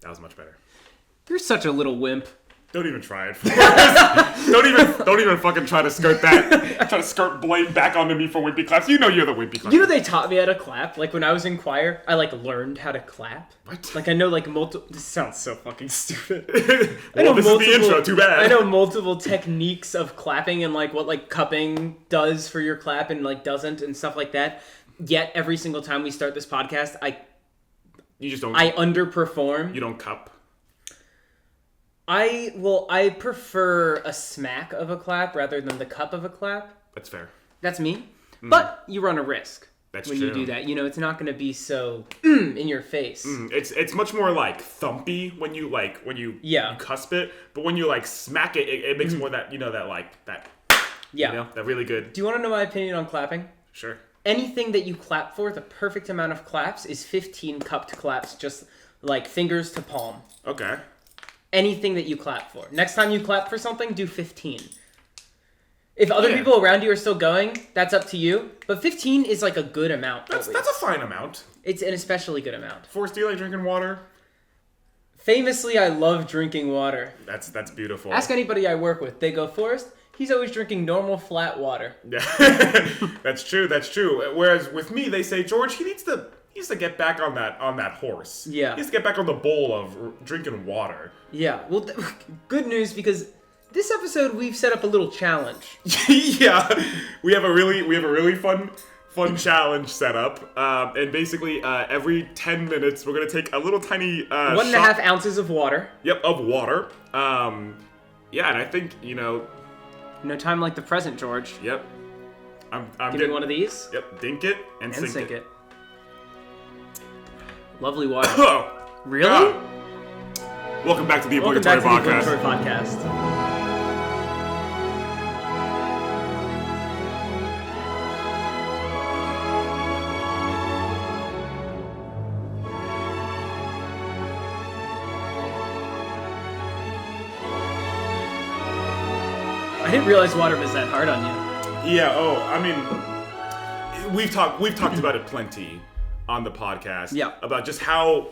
That was much better. You're such a little wimp. Don't even try it. don't even fucking try to skirt that. Try to skirt blame back onto me for wimpy claps. You know you're the wimpy clap. You know they taught me how to clap. Like when I was in choir, I learned how to clap. What? Like I know multiple. This sounds so fucking stupid. Well, this is the intro. Too bad. I know multiple techniques of clapping and what cupping does for your clap and doesn't and stuff like that. Yet every single time we start this podcast, You just don't. I underperform. You don't cup. I prefer a smack of a clap rather than the cup of a clap. That's fair. That's me. But you run a risk. That's when true. you do that. It's not going to be so in your face. It's much more thumpy when you you cusp it, but when you smack it, it makes more that that that really good. Do you want to know my opinion on clapping? Sure. Anything that you clap for, the perfect amount of claps is 15 cupped claps, just fingers to palm. Okay. Anything that you clap for. Next time you clap for something, do 15. If other people around you are still going, that's up to you. But 15 is a good amount. That's a fine amount. It's an especially good amount. Forrest, do you like drinking water? Famously, I love drinking water. That's beautiful. Ask anybody I work with. They go, Forrest, he's always drinking normal flat water. Yeah. That's true. Whereas with me, they say, George, he needs to get back on that horse. Yeah. He needs to get back on the bowl of drinking water. Yeah. Well, good news because this episode we've set up a little challenge. Yeah. We have a really fun challenge set up. And basically every 10 minutes we're gonna take a little tiny 1.5 ounces of water. Yep, of water. Yeah, and I think no time like the present, George. Yep. I'm Give me one of these. Yep. Dink it and sink it. Lovely water. Really? God. Welcome back to the Obligatory Podcast. I didn't realize water was that hard on you. Yeah. Oh, I mean, we've talked about it plenty on the podcast. Yeah. About just how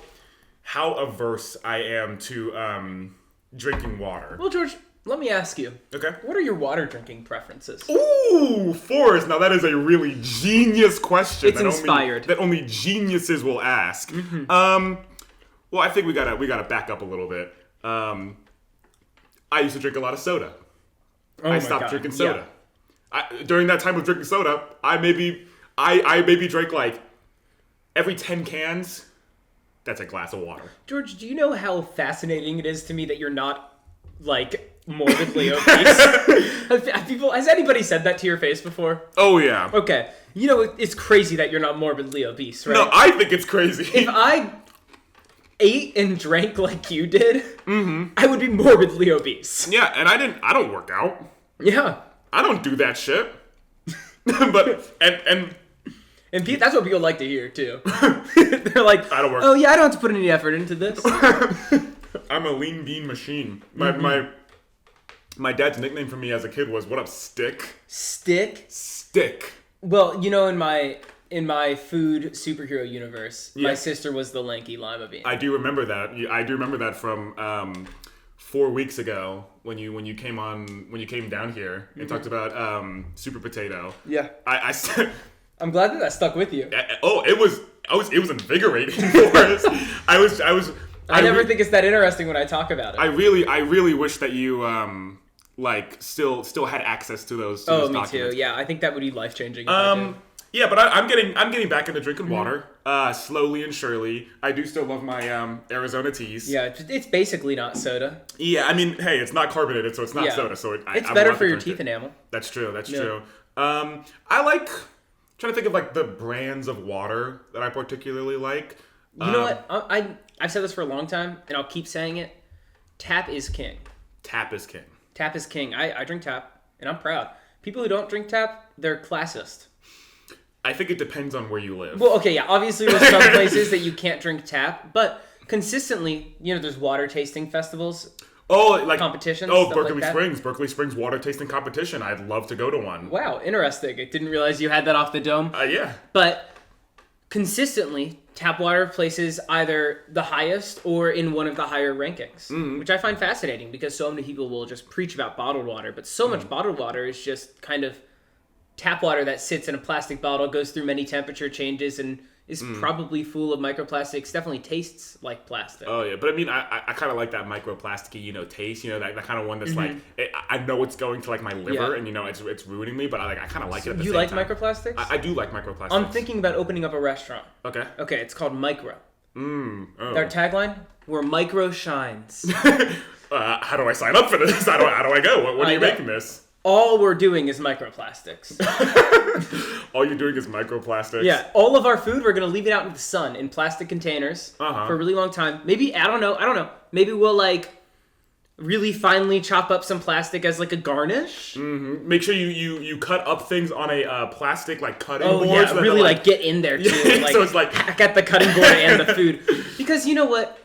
averse I am to drinking water. Well, George, let me ask you. Okay. What are your water drinking preferences? Ooh, Forrest. Now that is a really genius question. It's inspired. That only geniuses will ask. Mm-hmm. Well, I think we gotta back up a little bit. I used to drink a lot of soda. I stopped drinking soda. Yeah. During that time of drinking soda, I maybe drank every 10 cans. That's a glass of water. George, do you know how fascinating it is to me that you're not morbidly obese? Has anybody said that to your face before? Oh yeah. Okay. It's crazy that you're not morbidly obese, right? No, I think it's crazy. If I ate and drank like you did, I would be morbidly obese. Yeah, and I don't work out. Yeah. I don't do that shit. But and that's what people like to hear too. They're like, I don't work. Oh yeah, I don't have to put any effort into this. I'm a lean bean machine. My dad's nickname for me as a kid was, "What up, stick?" Stick. Well, in my food superhero universe, my sister was the lanky lima bean. I do remember that. I do remember that from 4 weeks ago when you came down here and talked about super potato. Yeah. I'm glad that stuck with you. It was invigorating for us. I never think it's that interesting when I talk about it. I really wish that you still had access to those. Me documents. too. Yeah, I think that would be life changing. Yeah, but I'm getting back into drinking water slowly and surely. I do still love my Arizona teas. Yeah, it's basically not soda. Yeah, I mean, hey, it's not carbonated, so it's not soda. So it's better for your teeth enamel. That's true. I like trying to think of the brands of water that I particularly like. You know what? I've said this for a long time, and I'll keep saying it. Tap is king. Tap is king. Tap is king. I drink tap, and I'm proud. People who don't drink tap, they're classist. I think it depends on where you live. Well, okay, yeah. Obviously, there's some places that you can't drink tap, but consistently, there's water tasting festivals. Competitions. Berkeley Springs water tasting competition. I'd love to go to one. Wow, interesting. I didn't realize you had that off the dome. Yeah. But consistently, tap water places either the highest or in one of the higher rankings, which I find fascinating because so many people will just preach about bottled water, but so much bottled water is just kind of tap water that sits in a plastic bottle, goes through many temperature changes, and is probably full of microplastics. Definitely tastes like plastic. Oh yeah, but I mean, I kind of like that microplasticky, taste. That kind of one that's like, I know it's going to like my liver, and it's ruining me, but I kind of like it. At the same time. Microplastics? I do like microplastics. I'm thinking about opening up a restaurant. Okay. Okay, it's called Micro. Oh. Our tagline: "Where micro shines." How do I sign up for this? How do I go? What are you making this? All we're doing is microplastics. All you're doing is microplastics? Yeah. All of our food, we're going to leave it out in the sun in plastic containers for a really long time. Maybe, I don't know. Maybe we'll, really finely chop up some plastic as, a garnish. Mm-hmm. Make sure you cut up things on a plastic, cutting board. Oh, yeah. So really, get in there, too. So it's hack at the cutting board and the food. Because you know what?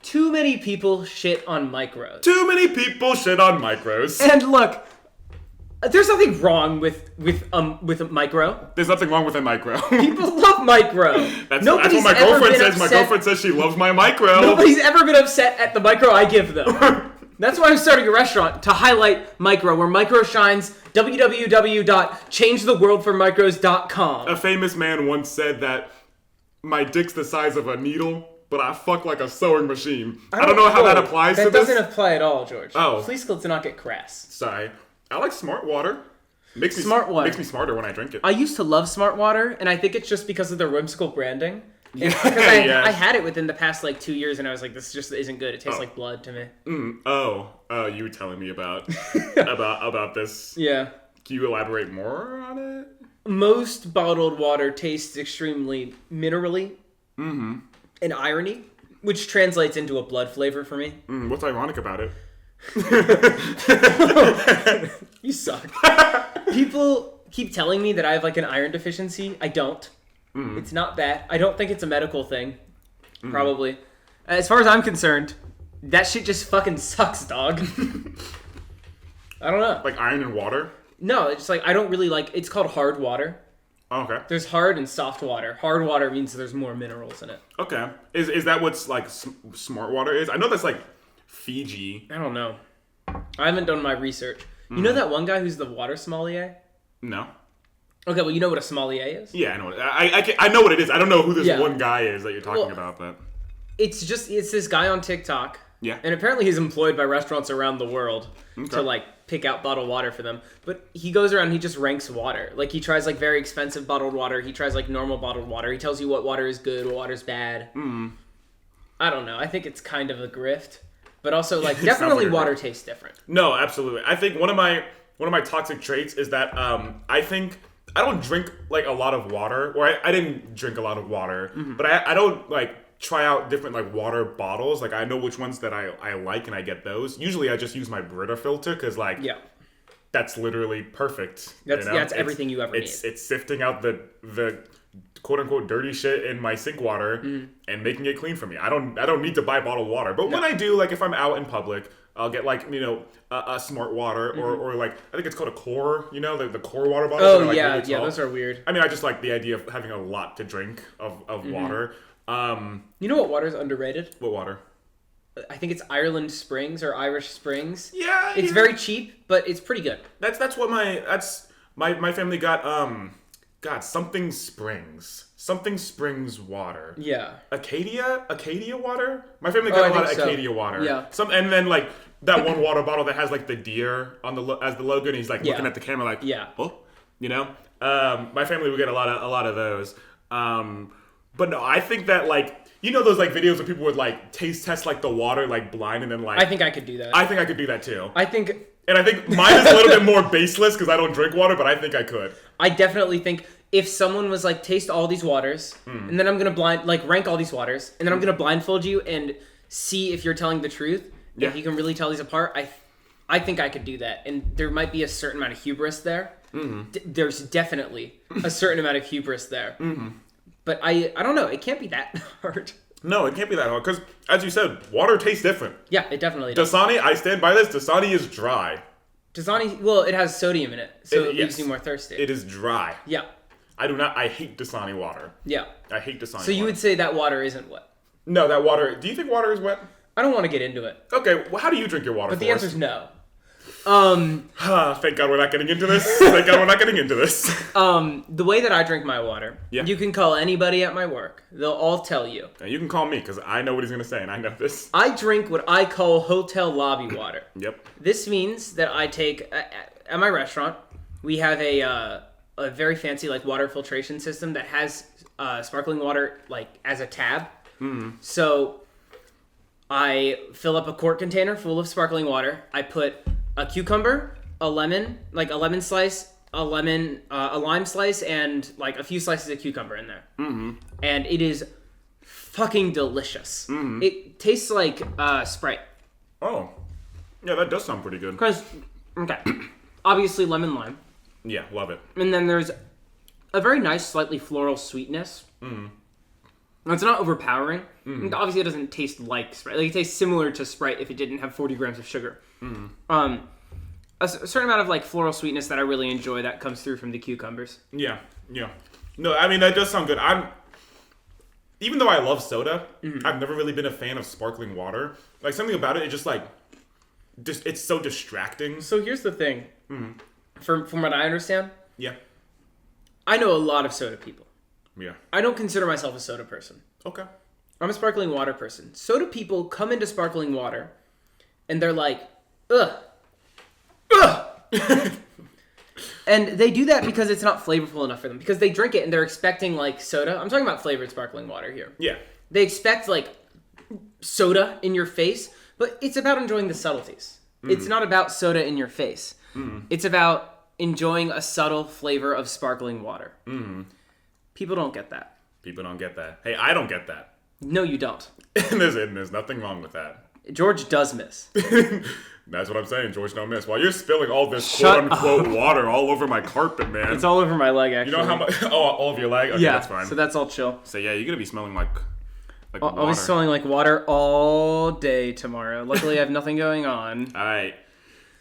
Too many people shit on micros. Too many people shit on micros. And look... There's nothing wrong with a micro. There's nothing wrong with a micro. People love micro. That's what my girlfriend says. My girlfriend says she loves my micro. Nobody's ever been upset at the micro I give them. That's why I'm starting a restaurant, to highlight micro, where micro shines. www.changetheworldformicros.com. A famous man once said that my dick's the size of a needle, but I fuck like a sewing machine. I don't know how that applies to this. That doesn't apply at all, George. Oh. Please let's not get crass. Sorry. I like smart water. Makes me smarter when I drink it. I used to love smart water, and I think it's just because of their whimsical branding. Yeah, because I had it within the past 2 years, and I was like, this just isn't good. It tastes like blood to me. Oh, you were telling me about about this. Yeah. Can you elaborate more on it? Most bottled water tastes extremely minerally and irony, which translates into a blood flavor for me. What's ironic about it? You suck. People keep telling me that I have an iron deficiency. I don't. It's not that. I don't think it's a medical thing. Probably. As far as I'm concerned, that shit just fucking sucks, dog. I don't know. Like iron and water? No, it's just I don't really it's called hard water. Oh, okay. There's hard and soft water. Hard water means there's more minerals in it. Okay. Is that what's smart water is? I know that's Fiji. I don't know. I haven't done my research. You know that one guy who's the water sommelier? No. Okay, well, you know what a sommelier is? Yeah, I know. I know what it is. I don't know who this one guy is that you're talking about, but it's this guy on TikTok. Yeah. And apparently he's employed by restaurants around the world to pick out bottled water for them. But he goes around and he just ranks water. He tries very expensive bottled water. He tries normal bottled water. He tells you what water is good, what water's bad. I don't know. I think it's kind of a grift. But also, definitely water tastes different. No, absolutely. I think one of my toxic traits is that I think I don't drink a lot of water, or I didn't drink a lot of water, but I don't try out different water bottles. I know which ones that I like, and I get those. Usually, I just use my Brita filter because that's literally perfect. That's everything you ever need. It's sifting out the quote unquote dirty shit in my sink water and making it clean for me. I don't need to buy bottled water. But when I do, if I'm out in public, I'll get a smart water or I think it's called a core, the core water bottle. Oh yeah, really those are weird. I mean, I just like the idea of having a lot to drink of water. You know what water is underrated? What water? I think it's Ireland Springs or Irish Springs. Yeah. It's very cheap, but it's pretty good. That's what my family got something springs water. Yeah. Acadia water? My family got a lot of Acadia water. Yeah. And then that one water bottle that has the deer on as the logo, and he's looking at the camera oh, my family would get a lot of those. But no, I think that those videos where people would taste test the water blind and then I think I could do that. I think I could do that too. I think mine is a little bit more baseless because I don't drink water, but I think I could. I definitely think if someone was taste all these waters, and then I'm gonna rank all these waters, and then I'm gonna blindfold you and see if you're telling the truth, if you can really tell these apart, I think I could do that. And there might be a certain amount of hubris there. There's definitely a certain amount of hubris there. But I don't know. It can't be that hard. No, it can't be that hard because, as you said, water tastes different. Yeah, it definitely does. Dasani, I stand by this. Dasani is dry. Dasani, well, it has sodium in it, so it leaves you more thirsty. It is dry. Yeah. I do not. I hate Dasani water. Yeah. I hate Dasani water. So you would say that water isn't wet? No, that water... Do you think water is wet? I don't want to get into it. Okay, well, how do you drink your water, But the Forrest? answer's no. Thank God we're not getting into this. Thank God we're not getting into this. The way that I drink my water, Yeah. you can call anybody at my work. They'll all tell you. Now, you can call me, because I know what he's going to say, and I know this. I drink what I call hotel lobby water. Yep. This means that I take... At my restaurant, we have a very fancy like water filtration system that has sparkling water like as a tab. Mm-hmm. So I fill up a quart container full of sparkling water. I put a cucumber, a lemon, like a lemon slice, a lime slice, and like a few slices of cucumber in there. Mm-hmm. And it is fucking delicious. Mm-hmm. It tastes like Sprite. Oh. Yeah, that does sound pretty good. Because, okay, obviously lemon lime. Yeah, love it. And then there's a very nice, slightly floral sweetness. Mm-hmm. It's not overpowering. Mm-hmm. Obviously, it doesn't taste like Sprite. Like, it tastes similar to Sprite if it didn't have 40 grams of sugar. Mm-hmm. A certain amount of like floral sweetness that I really enjoy that comes through from the cucumbers. Yeah. No, I mean, that does sound good. Even though I love soda, mm-hmm. I've never really been a fan of sparkling water. Like, something about it, it's so distracting. So here's the thing. Mm-hmm. From what I understand, yeah, I know a lot of soda people. Yeah. I don't consider myself a soda person. Okay. I'm a sparkling water person. Soda people come into sparkling water, and they're like, ugh. And they do that because it's not flavorful enough for them. Because they drink it and they're expecting like soda. I'm talking about flavored sparkling water here. Yeah. They expect like soda in your face, but it's about enjoying the subtleties. Mm. It's not about soda in your face. Mm. It's about enjoying a subtle flavor of sparkling water. Mm. People don't get that. People don't get that. Hey, I don't get that. No, you don't. There's nothing wrong with that. George does miss. That's what I'm saying. George don't miss. While you're spilling all this quote-unquote water all over my carpet, man. It's all over my leg, actually. You know how much... Oh, all of your leg? Okay, yeah, that's fine. So that's all chill. So yeah, you're going to be smelling like water. I'll be smelling like water all day tomorrow. Luckily, I have nothing going on. All right.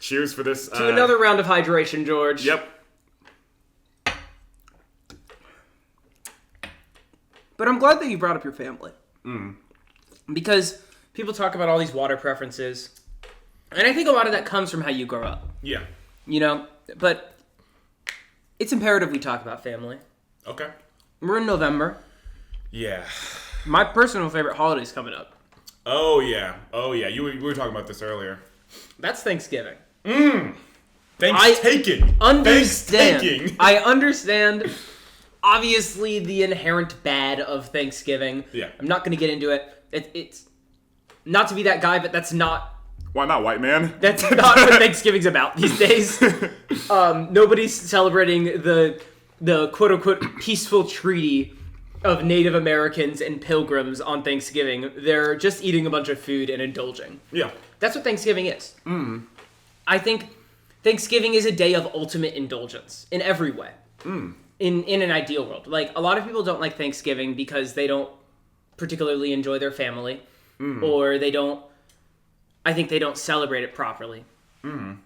Cheers for this. To another round of hydration, George. Yep. But I'm glad that you brought up your family. Mm. Because people talk about all these water preferences. And I think a lot of that comes from how you grow up. Yeah. You know? But it's imperative we talk about family. Okay. We're in November. Yeah. My personal favorite holiday's coming up. Oh, yeah. We were talking about this earlier. That's Thanksgiving. Thanks-taking. I understand, obviously, the inherent bad of Thanksgiving. Yeah. I'm not going to get into it. It's not to be that guy, but that's not... Why not, white man? That's not what Thanksgiving's about these days. Nobody's celebrating the quote-unquote peaceful treaty of Native Americans and pilgrims on Thanksgiving. They're just eating a bunch of food and indulging. Yeah. That's what Thanksgiving is. Mm. I think Thanksgiving is a day of ultimate indulgence in every way. Mm. In an ideal world. Like, a lot of people don't like Thanksgiving because they don't particularly enjoy their family. Mm. Or I think they don't celebrate it properly. Mm.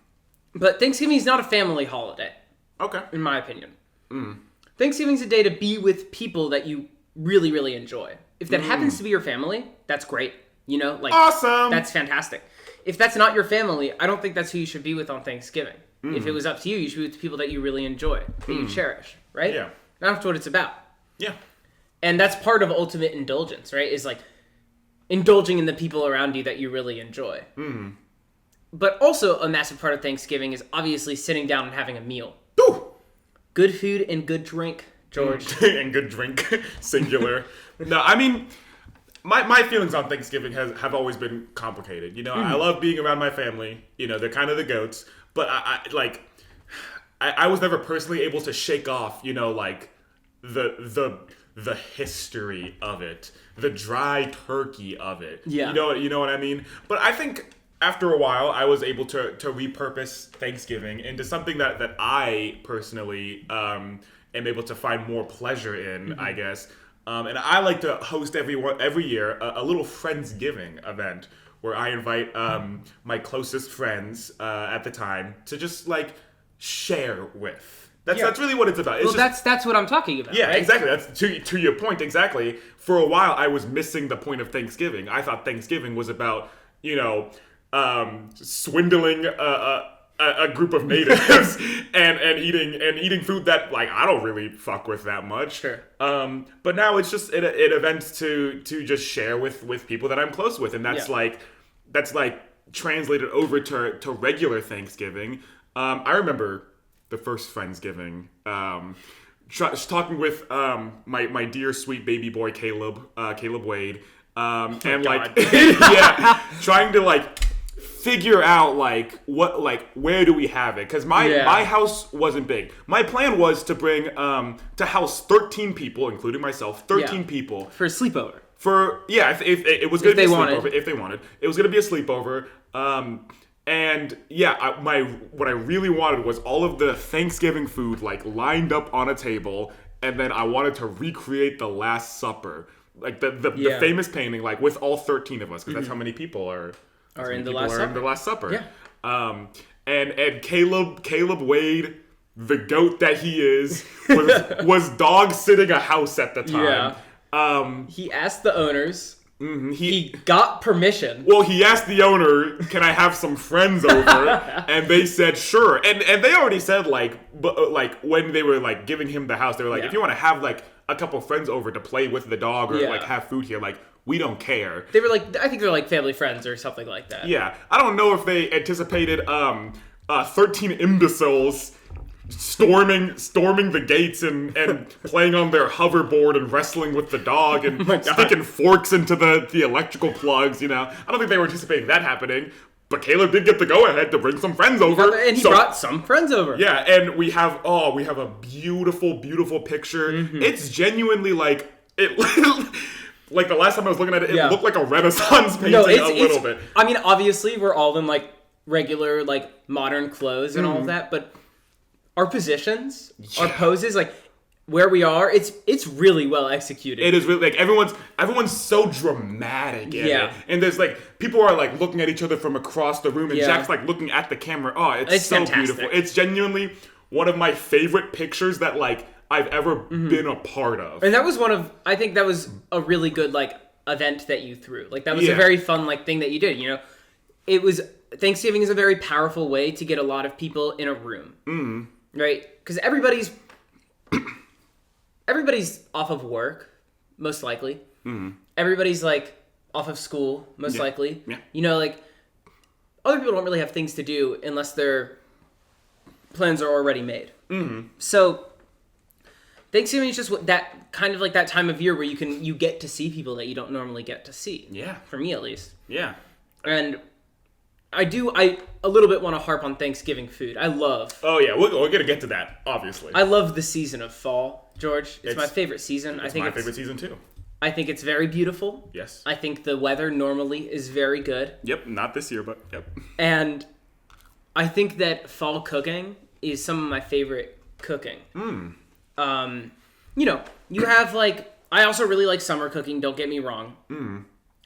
But Thanksgiving is not a family holiday. Okay. In my opinion. Mm. Thanksgiving's a day to be with people that you really, really enjoy. If that happens to be your family, that's great. You know, like, awesome. That's fantastic. If that's not your family, I don't think that's who you should be with on Thanksgiving. Mm. If it was up to you, you should be with people that you really enjoy, that you cherish, right? Yeah. That's what it's about. Yeah. And that's part of ultimate indulgence, right? Is like indulging in the people around you that you really enjoy. Mm. But also a massive part of Thanksgiving is obviously sitting down and having a meal. Ooh. Good food and good drink, George. And good drink, singular. No, I mean... My feelings on Thanksgiving have always been complicated. You know, I love being around my family. You know, they're kind of the goats. But I was never personally able to shake off, you know, like the history of it, the dry turkey of it. Yeah. You know what I mean? But I think after a while, I was able to repurpose Thanksgiving into something that I personally am able to find more pleasure in, I guess. And I like to host every year a little Friendsgiving event where I invite my closest friends at the time to just like share with. That's really what it's about. It's that's what I'm talking about. Yeah, right? exactly. That's to your point exactly. For a while, I was missing the point of Thanksgiving. I thought Thanksgiving was about swindling a group of natives and eating food that like I don't really fuck with that much. Sure. But now it's just an event to just share with people that I'm close with, and that's like translated over to regular Thanksgiving. I remember the first Friendsgiving. Talking with my dear sweet baby boy Caleb Wade, and like trying to like figure out like where do we have it, because my house wasn't big. My plan was to bring to house 13 people, including myself, 13 people for a sleepover. If it was going to be a sleepover, if they wanted, it was going to be a sleepover. And what I really wanted was all of the Thanksgiving food like lined up on a table, and then I wanted to recreate the Last Supper, like the famous painting, like with all 13 of us, because that's how many people are in the Last Supper. Yeah. And Caleb Wade, the goat that he is, was dog sitting a house at the time. Yeah. He asked the owners. Mm-hmm. He got permission. Well, he asked the owner, "Can I have some friends over?" And they said, "Sure." And they already said like when they were like giving him the house, they were like, "If you want to have like a couple friends over to play with the dog or like have food here, like we don't care." They were like, I think they're like family friends or something like that. Yeah, I don't know if they anticipated 13 imbeciles storming the gates and playing on their hoverboard and wrestling with the dog and sticking forks into the electrical plugs, I don't think they were anticipating that happening, but Caleb did get the go-ahead to bring some friends over. And he brought some friends over. Yeah, and we have a beautiful, beautiful picture. Mm-hmm. It's genuinely like, it like the last time I was looking at it, it looked like a Renaissance painting a little bit. I mean, obviously, we're all in like regular, like modern clothes and all of that, but our positions, our poses, like where we are, it's really well executed. It is really like everyone's so dramatic in it. And there's like people are like looking at each other from across the room, and Jack's like looking at the camera. Oh, it's so fantastic. Beautiful. It's genuinely one of my favorite pictures that like I've ever been a part of. And I think that was a really good like event that you threw. Like that was a very fun like thing that you did, Thanksgiving is a very powerful way to get a lot of people in a room. Mm-hmm. Right? Because everybody's off of work, most likely. Mm-hmm. Everybody's like off of school, most likely. Yeah. Like other people don't really have things to do unless their plans are already made. Mm-hmm. So Thanksgiving is just that kind of like that time of year where you get to see people that you don't normally get to see. Yeah. For me, at least. Yeah. And I a little bit want to harp on Thanksgiving food. I love... Oh, yeah. We're going to get to that, obviously. I love the season of fall, George. It's my favorite season. It's my favorite season, too. I think it's very beautiful. Yes. I think the weather normally is very good. Yep. Not this year, but yep. And I think that fall cooking is some of my favorite cooking. You have like... I also really like summer cooking, don't get me wrong.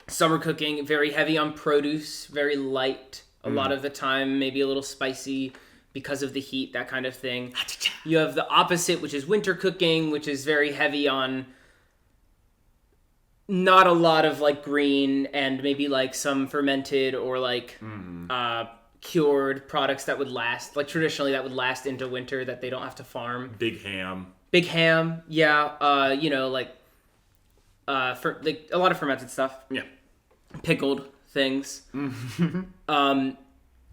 Summer cooking, very heavy on produce, very light. A lot of the time, maybe a little spicy because of the heat, that kind of thing. You have the opposite, which is winter cooking, which is very heavy on not a lot of like green and maybe like some fermented or like cured products that would last. Like traditionally that would last into winter that they don't have to farm. Big ham, yeah. Like a lot of fermented stuff. Yeah. Pickled things.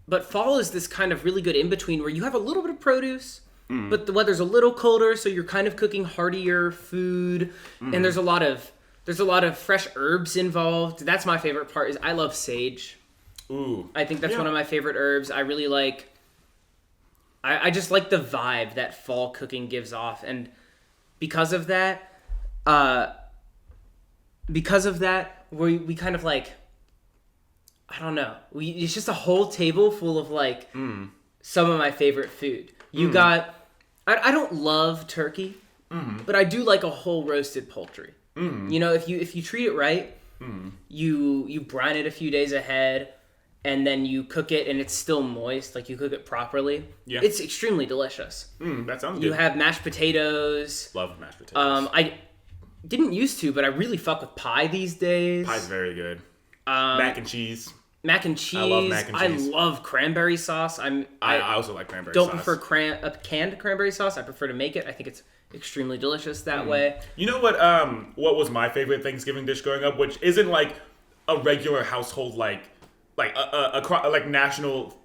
But fall is this kind of really good in-between where you have a little bit of produce, but the weather's a little colder, so you're kind of cooking heartier food, and there's a lot of fresh herbs involved. That's my favorite part. Is I love sage. Ooh. I think that's one of my favorite herbs. I really like... I just like the vibe that fall cooking gives off, and because of that, we kind of like, I don't know. It's just a whole table full of like some of my favorite food. You got, I don't love turkey, but I do like a whole roasted poultry. If you treat it right, you brine it a few days ahead, and then you cook it and it's still moist, like you cook it properly. Yeah. It's extremely delicious. That sounds good. You have mashed potatoes. Love mashed potatoes. I didn't used to, but I really fuck with pie these days. Pie's very good. Mac and cheese. Mac and cheese. I love mac and cheese. I love cranberry sauce. I also like cranberry sauce. Don't prefer canned cranberry sauce. I prefer to make it. I think it's extremely delicious that way. You know what was my favorite Thanksgiving dish growing up, which isn't like a regular household like a national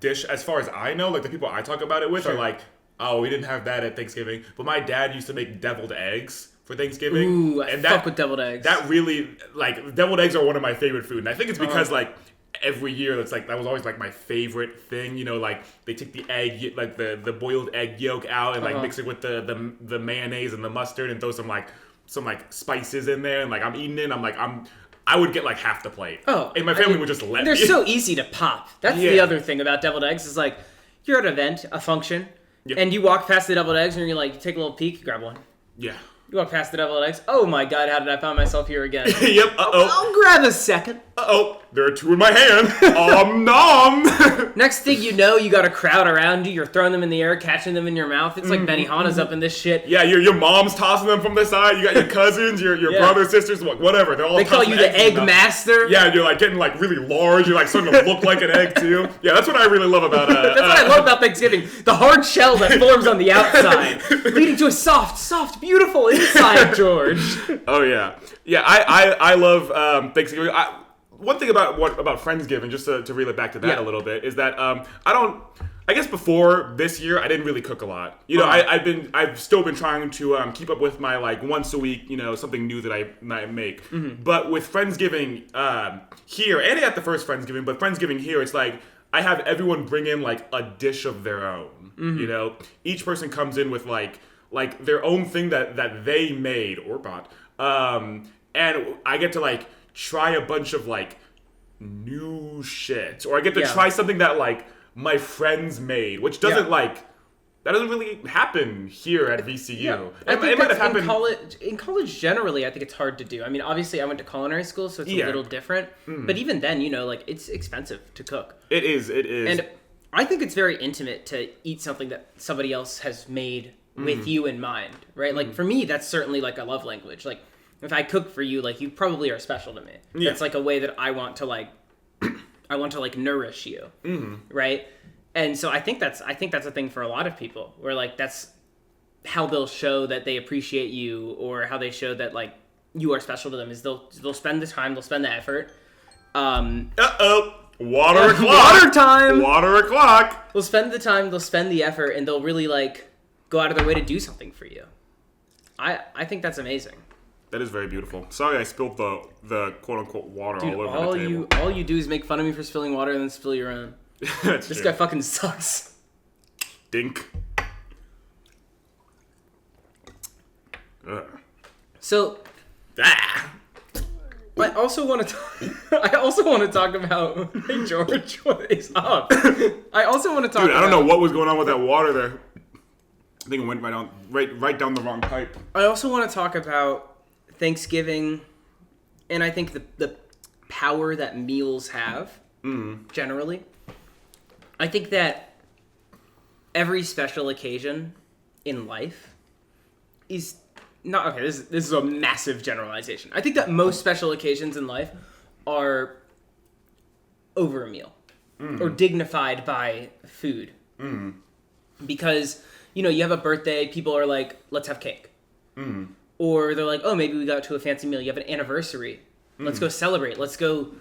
dish as far as I know. Like the people I talk about it with are like, oh, we didn't have that at Thanksgiving. But my dad used to make deviled eggs for Thanksgiving. Ooh, I fuck with deviled eggs. That really, like, deviled eggs are one of my favorite food. And I think it's because, like, every year, it's like, that was always, like, my favorite thing. You know, like, they take the egg, like, the boiled egg yolk out and, like, mix it with the mayonnaise and the mustard and throw some spices in there. And, like, I'm eating it and I would get, like, half the plate. Oh. And my family would just let me. They're so easy to pop. That's the other thing about deviled eggs is, like, you're at an event, a function, and you walk past the deviled eggs and you're like, you take a little peek, you grab one. Yeah. You walk past the deviled eggs. Oh my god, how did I find myself here again? Yep, I'll grab a second. There are two in my hand. Nom. Next thing you know, you got a crowd around you. You're throwing them in the air, catching them in your mouth. It's like Benihana's up in this shit. Yeah, your mom's tossing them from the side. You got your cousins, your brothers, sisters, whatever. They call you the egg master. Yeah, you're like getting like really large. You're like starting to look like an egg too. Yeah, that's what I really love about That's what I love about Thanksgiving. The hard shell that forms on the outside, leading to a soft, beautiful inside, George. Oh yeah. Yeah, I love Thanksgiving. One thing about Friendsgiving, just to reel it back to that a little bit, is that I guess before this year I didn't really cook a lot. You know, I've still been trying to keep up with my like once a week, you know, something new that I make. But with Friendsgiving here, and at the first Friendsgiving, but Friendsgiving here, it's like I have everyone bring in like a dish of their own. You know, each person comes in with like their own thing that they made or bought. And I get to like try a bunch of like new shit, or I get to try something that like my friends made, which doesn't that doesn't really happen here at VCU. Yeah. I think it might have happened in college generally. I think it's hard to do. I mean, obviously I went to culinary school, so it's a little different. But even then, you know, like it's expensive to cook. It is. And I think it's very intimate to eat something that somebody else has made with you in mind, right? Like for me, that's certainly like a love language. Like if I cook for you, like you probably are special to me. Yeah. That's like a way that I want to like nourish you, right? And so I think that's a thing for a lot of people, where like that's how they'll show that they appreciate you, or how they show that like you are special to them, is they'll spend the time, they'll spend the effort. Water o'clock. Water time. Water o'clock. They'll spend the time, they'll spend the effort, and they'll really like go out of their way to do something for you. I think that's amazing. That is very beautiful. Sorry I spilled the quote-unquote water all over the table. All you do is make fun of me for spilling water and then spill your own. This guy fucking sucks. Dink. So... I also want to talk about... Hey, George, what is up? I also want to talk about... Dude, I don't know what was going on with that water there. I think it went right down the wrong pipe. I also want to talk about Thanksgiving, and I think the power that meals have, generally. I think that every special occasion in life is not... Okay, this is a massive generalization. I think that most special occasions in life are over a meal, or dignified by food. Because, you know, you have a birthday, people are like, let's have cake. Or they're like, oh, maybe we got to a fancy meal. You have an anniversary. Let's go celebrate. Let's go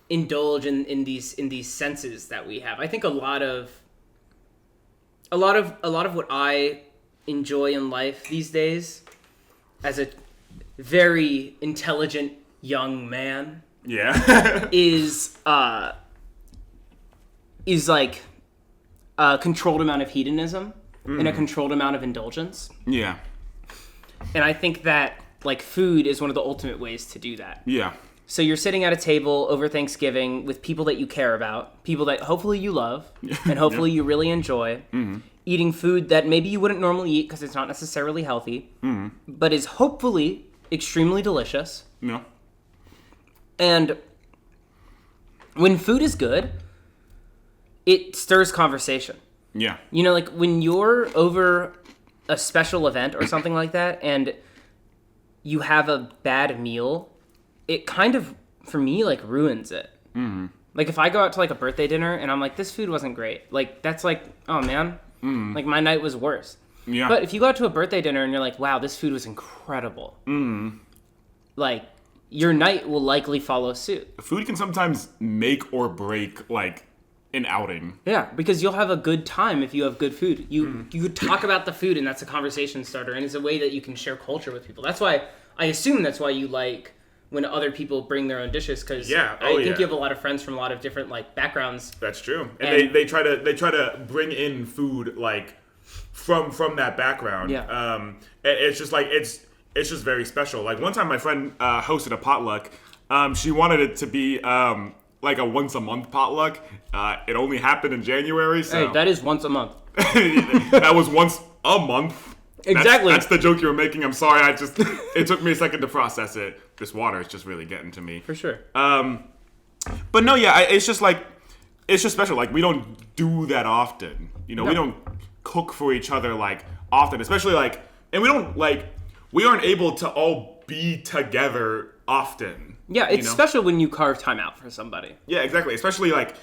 indulge in these senses that we have. I think a lot of what I enjoy in life these days, as a very intelligent young man, is like a controlled amount of hedonism and a controlled amount of indulgence. Yeah. And I think that, like, food is one of the ultimate ways to do that. Yeah. So you're sitting at a table over Thanksgiving with people that you care about, people that hopefully you love, and hopefully you really enjoy, eating food that maybe you wouldn't normally eat because it's not necessarily healthy, but is hopefully extremely delicious. Yeah. And when food is good, it stirs conversation. Yeah. You know, like when you're over a special event or something like that and you have a bad meal, it kind of, for me, like ruins it. Mm-hmm. Like if I go out to like a birthday dinner and I'm like, this food wasn't great. Like that's like, oh man, like my night was worse. Yeah. But if you go out to a birthday dinner and you're like, wow, this food was incredible. Like your night will likely follow suit. Food can sometimes make or break like an outing. Yeah, because you'll have a good time if you have good food. You could talk about the food and that's a conversation starter and it's a way that you can share culture with people. That's why, I assume that's why you like when other people bring their own dishes, because I think you have a lot of friends from a lot of different like backgrounds. That's true. And they try to bring in food like from that background. Yeah. It's just like it's just very special. Like one time my friend hosted a potluck. She wanted it to be like a once a month potluck. It only happened in January, so hey, that is once a month. That was once a month. Exactly. That's the joke you were making. I'm sorry. It took me a second to process it. This water is just really getting to me. For sure. But no, yeah, it's just special. Like we don't do that often. You know, we don't cook for each other like often, especially like, and we aren't able to all be together often. Yeah, it's special when you carve time out for somebody. Yeah, exactly. Especially like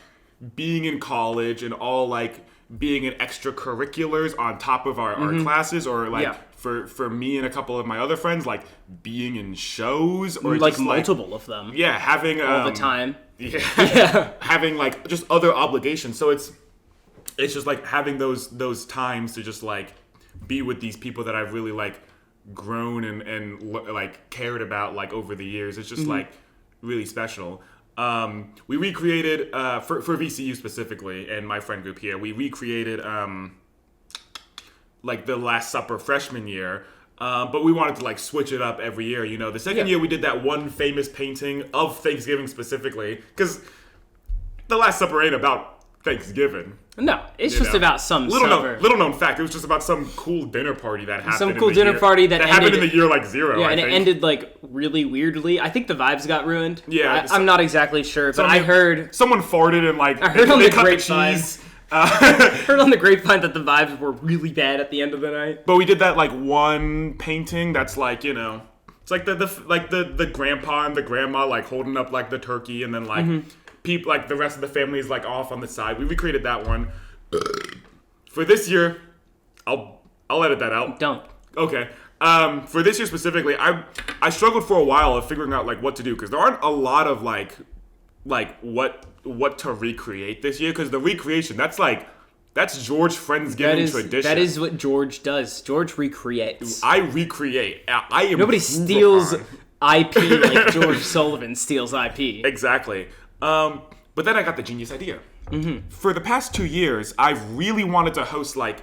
being in college and all like being in extracurriculars on top of our classes, or like for me and a couple of my other friends, like being in shows or like just, multiple of them. Yeah, having all the time. Yeah, having like just other obligations. So it's just like having those times to just like be with these people that I've really like grown and like cared about like over the years. It's just like really special. We recreated for VCU specifically, and my friend group here, we recreated like the Last Supper freshman year, but we wanted to like switch it up every year. You know, the second year we did that one famous painting of Thanksgiving specifically, because the Last Supper ain't about Thanksgiving. No, it's just about some little known fact. It was just about some cool dinner party that happened. Some cool dinner party that happened in the year like zero. Yeah, I and think. It ended like really weirdly. I think the vibes got ruined. Yeah, I'm not exactly sure, but I heard someone farted and like I heard on the cut grapevine. the cheese. Heard on the grapevine that the vibes were really bad at the end of the night. But we did that like one painting that's like, you know, it's like the grandpa and the grandma like holding up like the turkey, and then like people like the rest of the family is like off on the side. We recreated that one. For this year, I'll edit that out. Don't. Okay. For this year specifically, I struggled for a while of figuring out like what to do, because there aren't a lot of like what to recreate this year, because the recreation that's George Friendsgiving tradition. That is what George does. George recreates. I recreate. I am. Nobody steals IP like George Sullivan steals IP. Exactly. But then I got the genius idea. For the past 2 years, I've really wanted to host like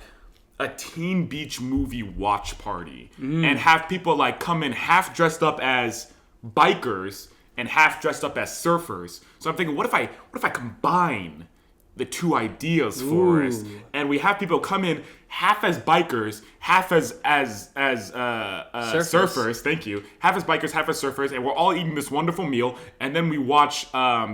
a Teen Beach movie watch party and have people like come in half dressed up as bikers and half dressed up as surfers. So I'm thinking, what if I combine the two ideas for us, and we have people come in half as bikers, half as surfers. Thank you. Half as bikers, half as surfers, and we're all eating this wonderful meal, and then we watch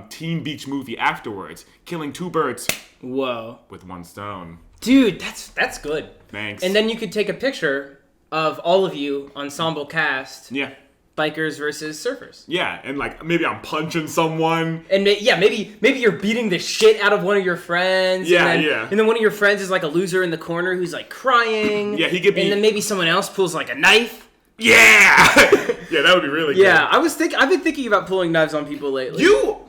Teen Beach movie afterwards, killing two birds. Whoa! With one stone. Dude, that's good. Thanks. And then you could take a picture of all of you, ensemble cast. Yeah. Bikers versus surfers. Yeah, and like maybe I'm punching someone. And maybe you're beating the shit out of one of your friends. Yeah, and then one of your friends is like a loser in the corner who's like crying. Yeah, he could be. And then maybe someone else pulls like a knife. Yeah, yeah, that would be really good. Yeah, I've been thinking about pulling knives on people lately. You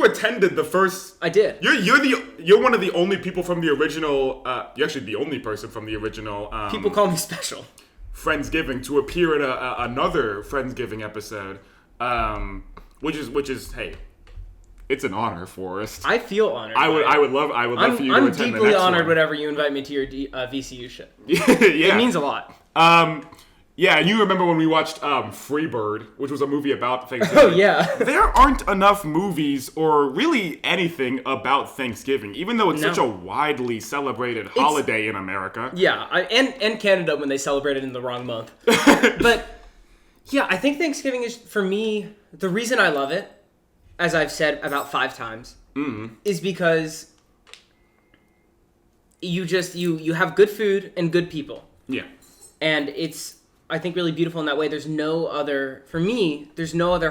attended the first. I did. You're one of the only people from the original. You're actually the only person from the original. People call me special. Friendsgiving to appear in another Friendsgiving episode, which is hey, it's an honor, Forrest. I feel honored. I would love for you to attend the next one. I'm deeply honored whenever you invite me to your VCU shit. Yeah, it means a lot. Yeah, and you remember when we watched Freebird, which was a movie about Thanksgiving. Oh, yeah. There aren't enough movies or really anything about Thanksgiving, even though it's such a widely celebrated holiday in America. Yeah, and Canada when they celebrate it in the wrong month. But, yeah, I think Thanksgiving is, for me, the reason I love it as I've said about 5 times, is because you have good food and good people. Yeah. And it's, I think, really beautiful in that way. There's no other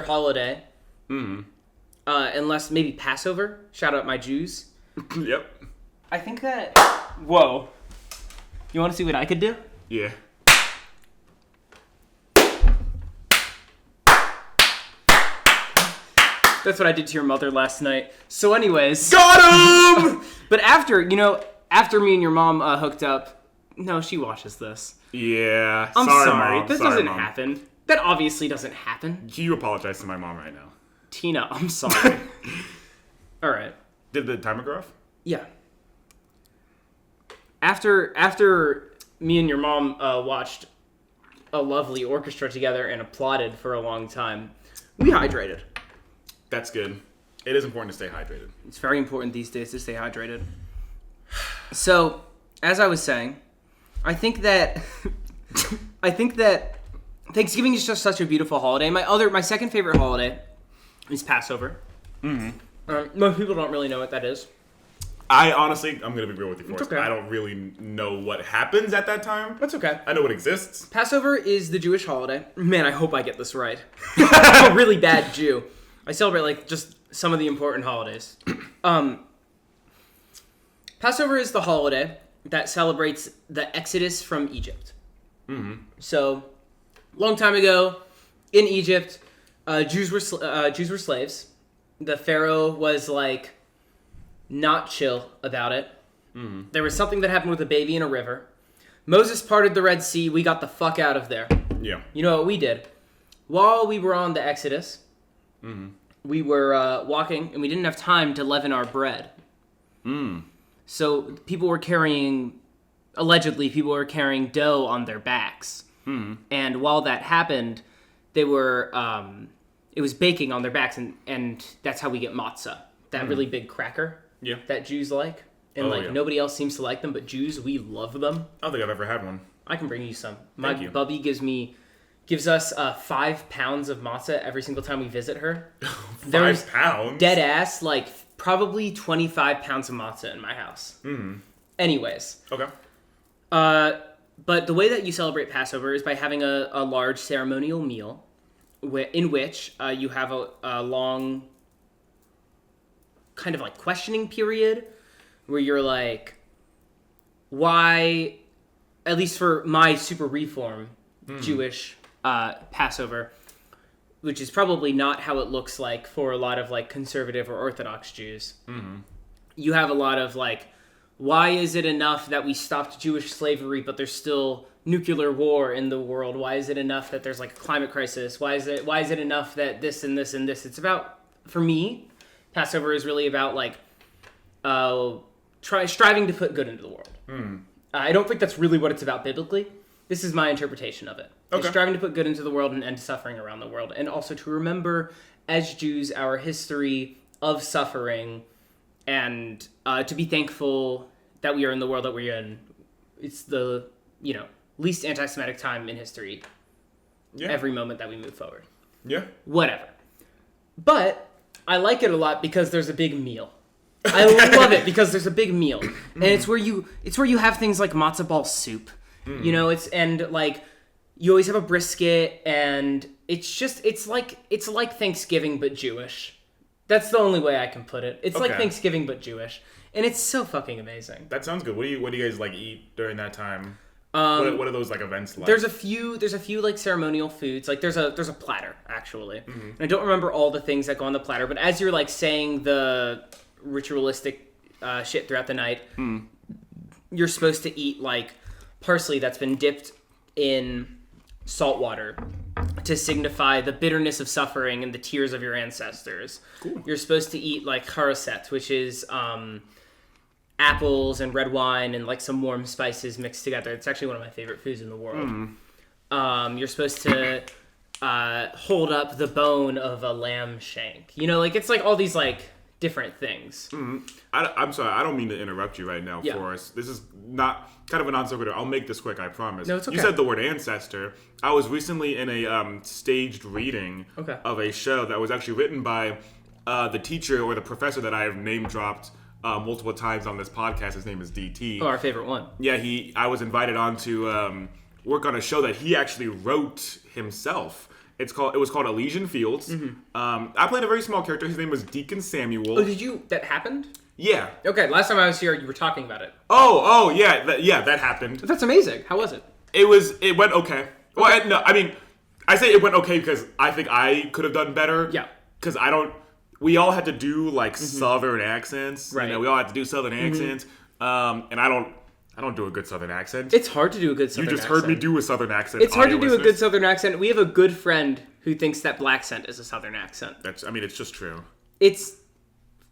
holiday, unless maybe Passover. Shout out my Jews. Yep. I think that... Whoa. You want to see what I could do? Yeah. That's what I did to your mother last night. So anyways... Got him! But after me and your mom hooked up... No, she watches this. Yeah. I'm sorry. Mom. That doesn't happen. That obviously doesn't happen. You apologize to my mom right now. Tina, I'm sorry. All right. Did the timer go off? Yeah. After me and your mom watched a lovely orchestra together and applauded for a long time, we hydrated. That's good. It is important to stay hydrated. It's very important these days to stay hydrated. So, as I was saying, I think that Thanksgiving is just such a beautiful holiday. My second favorite holiday is Passover. Most people don't really know what that is. I'm going to be real with you, Forrest. Okay. I don't really know what happens at that time. That's okay. I know it exists. Passover is the Jewish holiday. Man, I hope I get this right. I'm a really bad Jew. I celebrate, just some of the important holidays. Passover is the holiday that celebrates the Exodus from Egypt. So, long time ago, in Egypt, Jews were slaves. The Pharaoh was, not chill about it. There was something that happened with a baby in a river. Moses parted the Red Sea. We got the fuck out of there. Yeah. You know what we did? While we were on the Exodus, we were walking, and we didn't have time to leaven our bread. So allegedly, people were carrying dough on their backs. And while that happened, they were, it was baking on their backs, and that's how we get matzah, that really big cracker that Jews like. And nobody else seems to like them, but Jews, we love them. I don't think I've ever had one. I can bring you some. Thank you. Bubby gives us 5 pounds of matzah every single time we visit her. 5 pounds? Dead ass, probably 25 pounds of matzah in my house. Anyways. Okay. But the way that you celebrate Passover is by having a large ceremonial meal in which you have a long kind of questioning period where you're why, at least for my super reform Jewish Passover, which is probably not how it looks like for a lot of conservative or Orthodox Jews. You have a lot of why is it enough that we stopped Jewish slavery, but there's still nuclear war in the world? Why is it enough that there's a climate crisis? Why is it enough that this and this and this? It's about, for me, Passover is really about striving to put good into the world. I don't think that's really what it's about biblically. This is my interpretation of it. Okay. It's striving to put good into the world and end suffering around the world, and also to remember, as Jews, our history of suffering, and to be thankful that we are in the world that we're in. It's the least anti-Semitic time in history. Yeah. Every moment that we move forward. Yeah. Whatever. But I like it a lot because there's a big meal. I love it because there's a big meal, and it's where you have things like matzo ball soup. You always have a brisket, and it's like Thanksgiving but Jewish. That's the only way I can put it. It's like Thanksgiving but Jewish, and it's so fucking amazing. That sounds good. What do you guys eat during that time? What are those events like? There's a few ceremonial foods. There's a platter actually. And I don't remember all the things that go on the platter, but as you're saying the ritualistic shit throughout the night, you're supposed to eat parsley that's been dipped in salt water to signify the bitterness of suffering and the tears of your ancestors. Cool. You're supposed to eat charoset, which is apples and red wine and some warm spices mixed together. It's actually one of my favorite foods in the world. You're supposed to hold up the bone of a lamb shank. It's all these different things. I'm sorry, I don't mean to interrupt you right now, Forrest. This is not kind of a non sequitur. I'll make this quick, I promise. No, it's okay. You said the word ancestor. I was recently in a staged reading of a show that was actually written by the teacher or the professor that I have name dropped multiple times on this podcast, his name is DT. Oh, our favorite one. Yeah, I was invited on to work on a show that he actually wrote himself. It was called Elysian Fields. I played a very small character. His name was Deacon Samuel. Oh, that happened? Yeah. Okay, last time I was here, you were talking about it. Oh, yeah, that happened. That's amazing. How was it? It went okay. Well, I say it went okay because I think I could have done better. Yeah. Because we all had to do like Southern accents. Right. You know, we all had to do Southern accents. And I don't do a good Southern accent. It's hard to do a good Southern accent. You just heard me do a Southern accent. It's hard to do a good Southern accent. We have a good friend who thinks that black scent is a Southern accent. It's just true. It's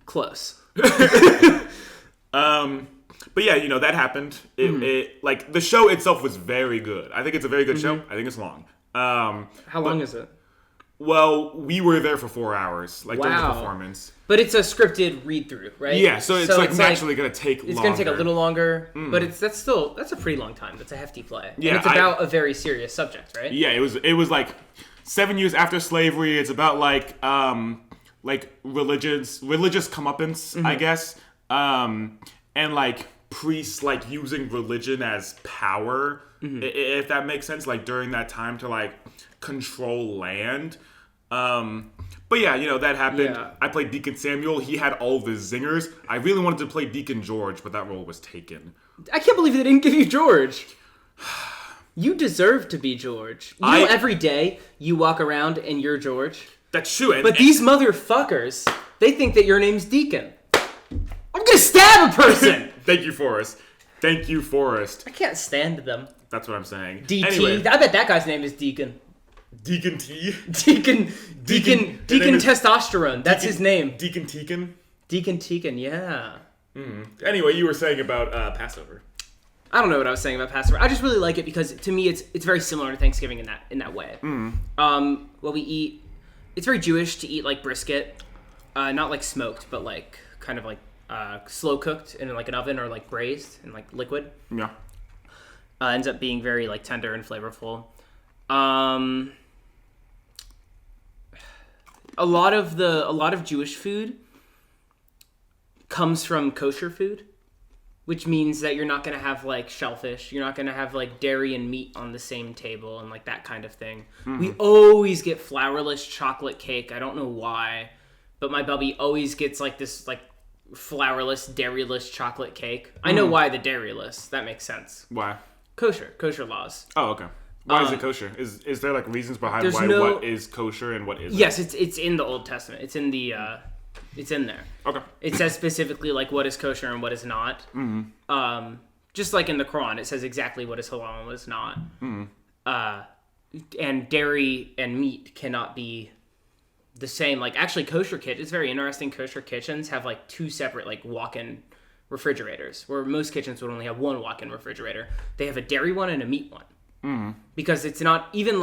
close. But yeah, that happened. Like the show itself was very good. I think it's a very good show. I think it's long. How long is it? Well, we were there for 4 hours, during the performance. But it's a scripted read-through, right? Yeah, so it's naturally going to take longer. It's going to take a little longer, but that's a pretty long time. That's a hefty play. Yeah, and it's about a very serious subject, right? Yeah, it was like 7 years after slavery. It's about like religious comeuppance, I guess. And like priests like using religion as power, if that makes sense, like during that time to like control land. But yeah, that happened. Yeah. I played Deacon Samuel. He had all the zingers. I really wanted to play Deacon George, but that role was taken. I can't believe they didn't give you George. You deserve to be George. Every day you walk around and you're George. That's true. But these motherfuckers, they think that your name's Deacon. I'm gonna stab a person! Thank you, Forrest. Thank you, Forrest. I can't stand them. That's what I'm saying. DT. Anyway. I bet that guy's name is Deacon. Deacon T? Deacon Testosterone. That's his name. Deacon Teakin? Deacon Teakin, yeah. Anyway, you were saying about Passover. I don't know what I was saying about Passover. I just really like it because to me it's very similar to Thanksgiving in that way. What we eat, it's very Jewish to eat like brisket, not like smoked, but like kind of like slow cooked in like an oven or like braised in like liquid. Yeah. Ends up being very like tender and flavorful. A lot of Jewish food comes from kosher food, which means that you're not going to have like shellfish. You're not going to have like dairy and meat on the same table and like that kind of thing. We always get flourless chocolate cake. I don't know why, but my bubby always gets like this like flourless, dairyless chocolate cake. I know why the dairyless. That makes sense. Why? Kosher laws. Oh, okay. Why is it kosher? Is there like reasons behind what is kosher and what isn't? Yes, it's in the Old Testament. It's in the it's in there. Okay. It says specifically like what is kosher and what is not. Just like in the Quran, it says exactly what is halal and what is not. And dairy and meat cannot be the same. Like actually, it's very interesting. Kosher kitchens have like two separate like walk-in refrigerators, where most kitchens would only have one walk-in refrigerator. They have a dairy one and a meat one. Because it's not even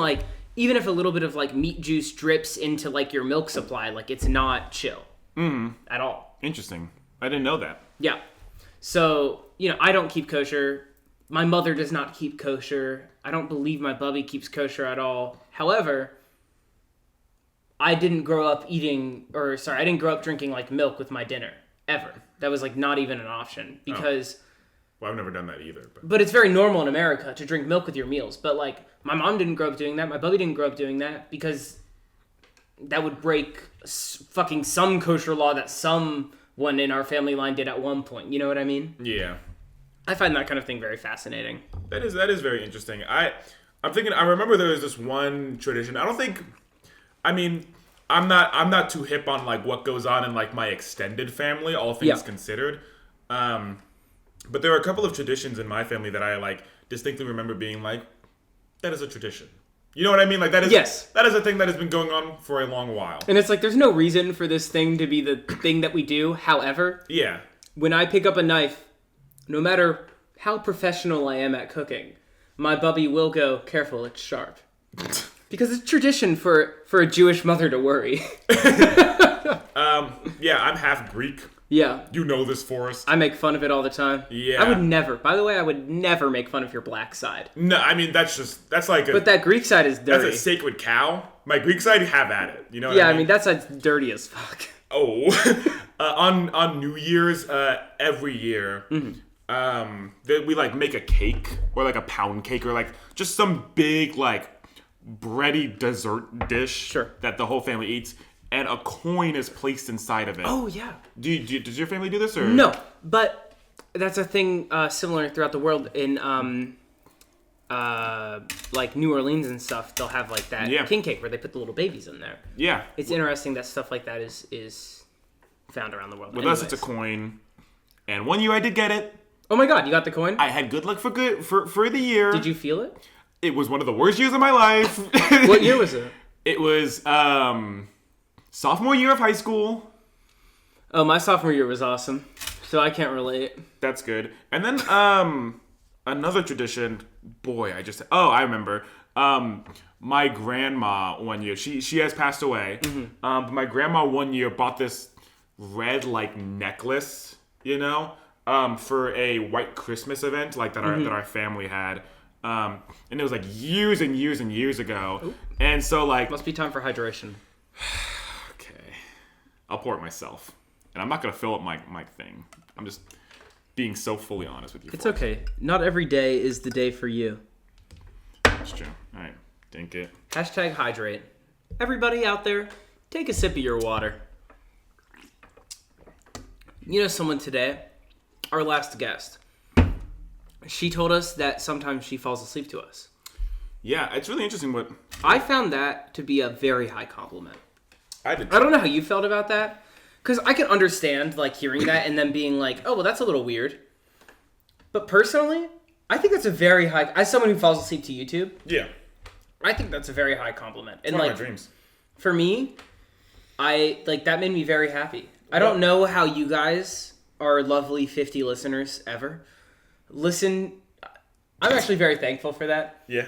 if a little bit of like meat juice drips into like your milk supply, like it's not chill at all. Interesting. I didn't know that. Yeah. So, I don't keep kosher. My mother does not keep kosher. I don't believe my bubby keeps kosher at all. However, I didn't grow up drinking like milk with my dinner ever. That was like not even an option because Well, I've never done that either. But it's very normal in America to drink milk with your meals. But, like, my mom didn't grow up doing that. My bubby didn't grow up doing that because that would break fucking some kosher law that someone in our family line did at one point. You know what I mean? Yeah. I find that kind of thing very fascinating. That is very interesting. I'm thinking. I remember there was this one tradition. I'm not too hip on like what goes on in like my extended family, all things considered. But there are a couple of traditions in my family that I like distinctly remember being like, that is a tradition. You know what I mean? Like that is that is a thing that has been going on for a long while. And it's like there's no reason for this thing to be the thing that we do. However, when I pick up a knife, no matter how professional I am at cooking, my bubby will go, careful, it's sharp. Because it's tradition for a Jewish mother to worry. I'm half Greek. Yeah. You know this, Forrest. I make fun of it all the time. Yeah. I would never make fun of your black side. No, I mean, that's like But that Greek side is dirty. That's a sacred cow. My Greek side, have at it. You know what I mean? That side's dirty as fuck. On New Year's, every year, we like make a cake or like a pound cake or like just some big like bready dessert dish that the whole family eats, and a coin is placed inside of it. Oh yeah. Does your family do this or no? But that's a thing similar throughout the world in like New Orleans and stuff. They'll have like that king cake where they put the little babies in there. Yeah, it's interesting that stuff like that is found around the world. With us, it's a coin, and one year I did get it. Oh my god, you got the coin? I had good luck for the year. Did you feel it? It was one of the worst years of my life. What year was it? It was sophomore year of high school. Oh, my sophomore year was awesome, so I can't relate. That's good. And then another tradition. Boy, I remember. My grandma one year. She has passed away. But my grandma one year bought this red like necklace, for a white Christmas event like that our family had. And it was like years and years and years ago. Ooh. And so like must be time for hydration. Okay. I'll pour it myself. And I'm not gonna fill up my thing. I'm just being so fully honest with you. It's okay. Not every day is the day for you. That's true. Alright. Dink it. Hashtag hydrate. Everybody out there, take a sip of your water. Someone today, our last guest, she told us that sometimes she falls asleep to us. Yeah, it's really interesting what... I found that to be a very high compliment. I did too. I don't know how you felt about that. Because I can understand, like, hearing that and then being like, oh, well, that's a little weird. But personally, I think that's a very high... As someone who falls asleep to YouTube... Yeah. I think that's a very high compliment. It's one of my dreams. For me, that made me very happy. I don't know how you guys, our lovely 50 listeners ever, listen. I'm actually very thankful for that. Yeah.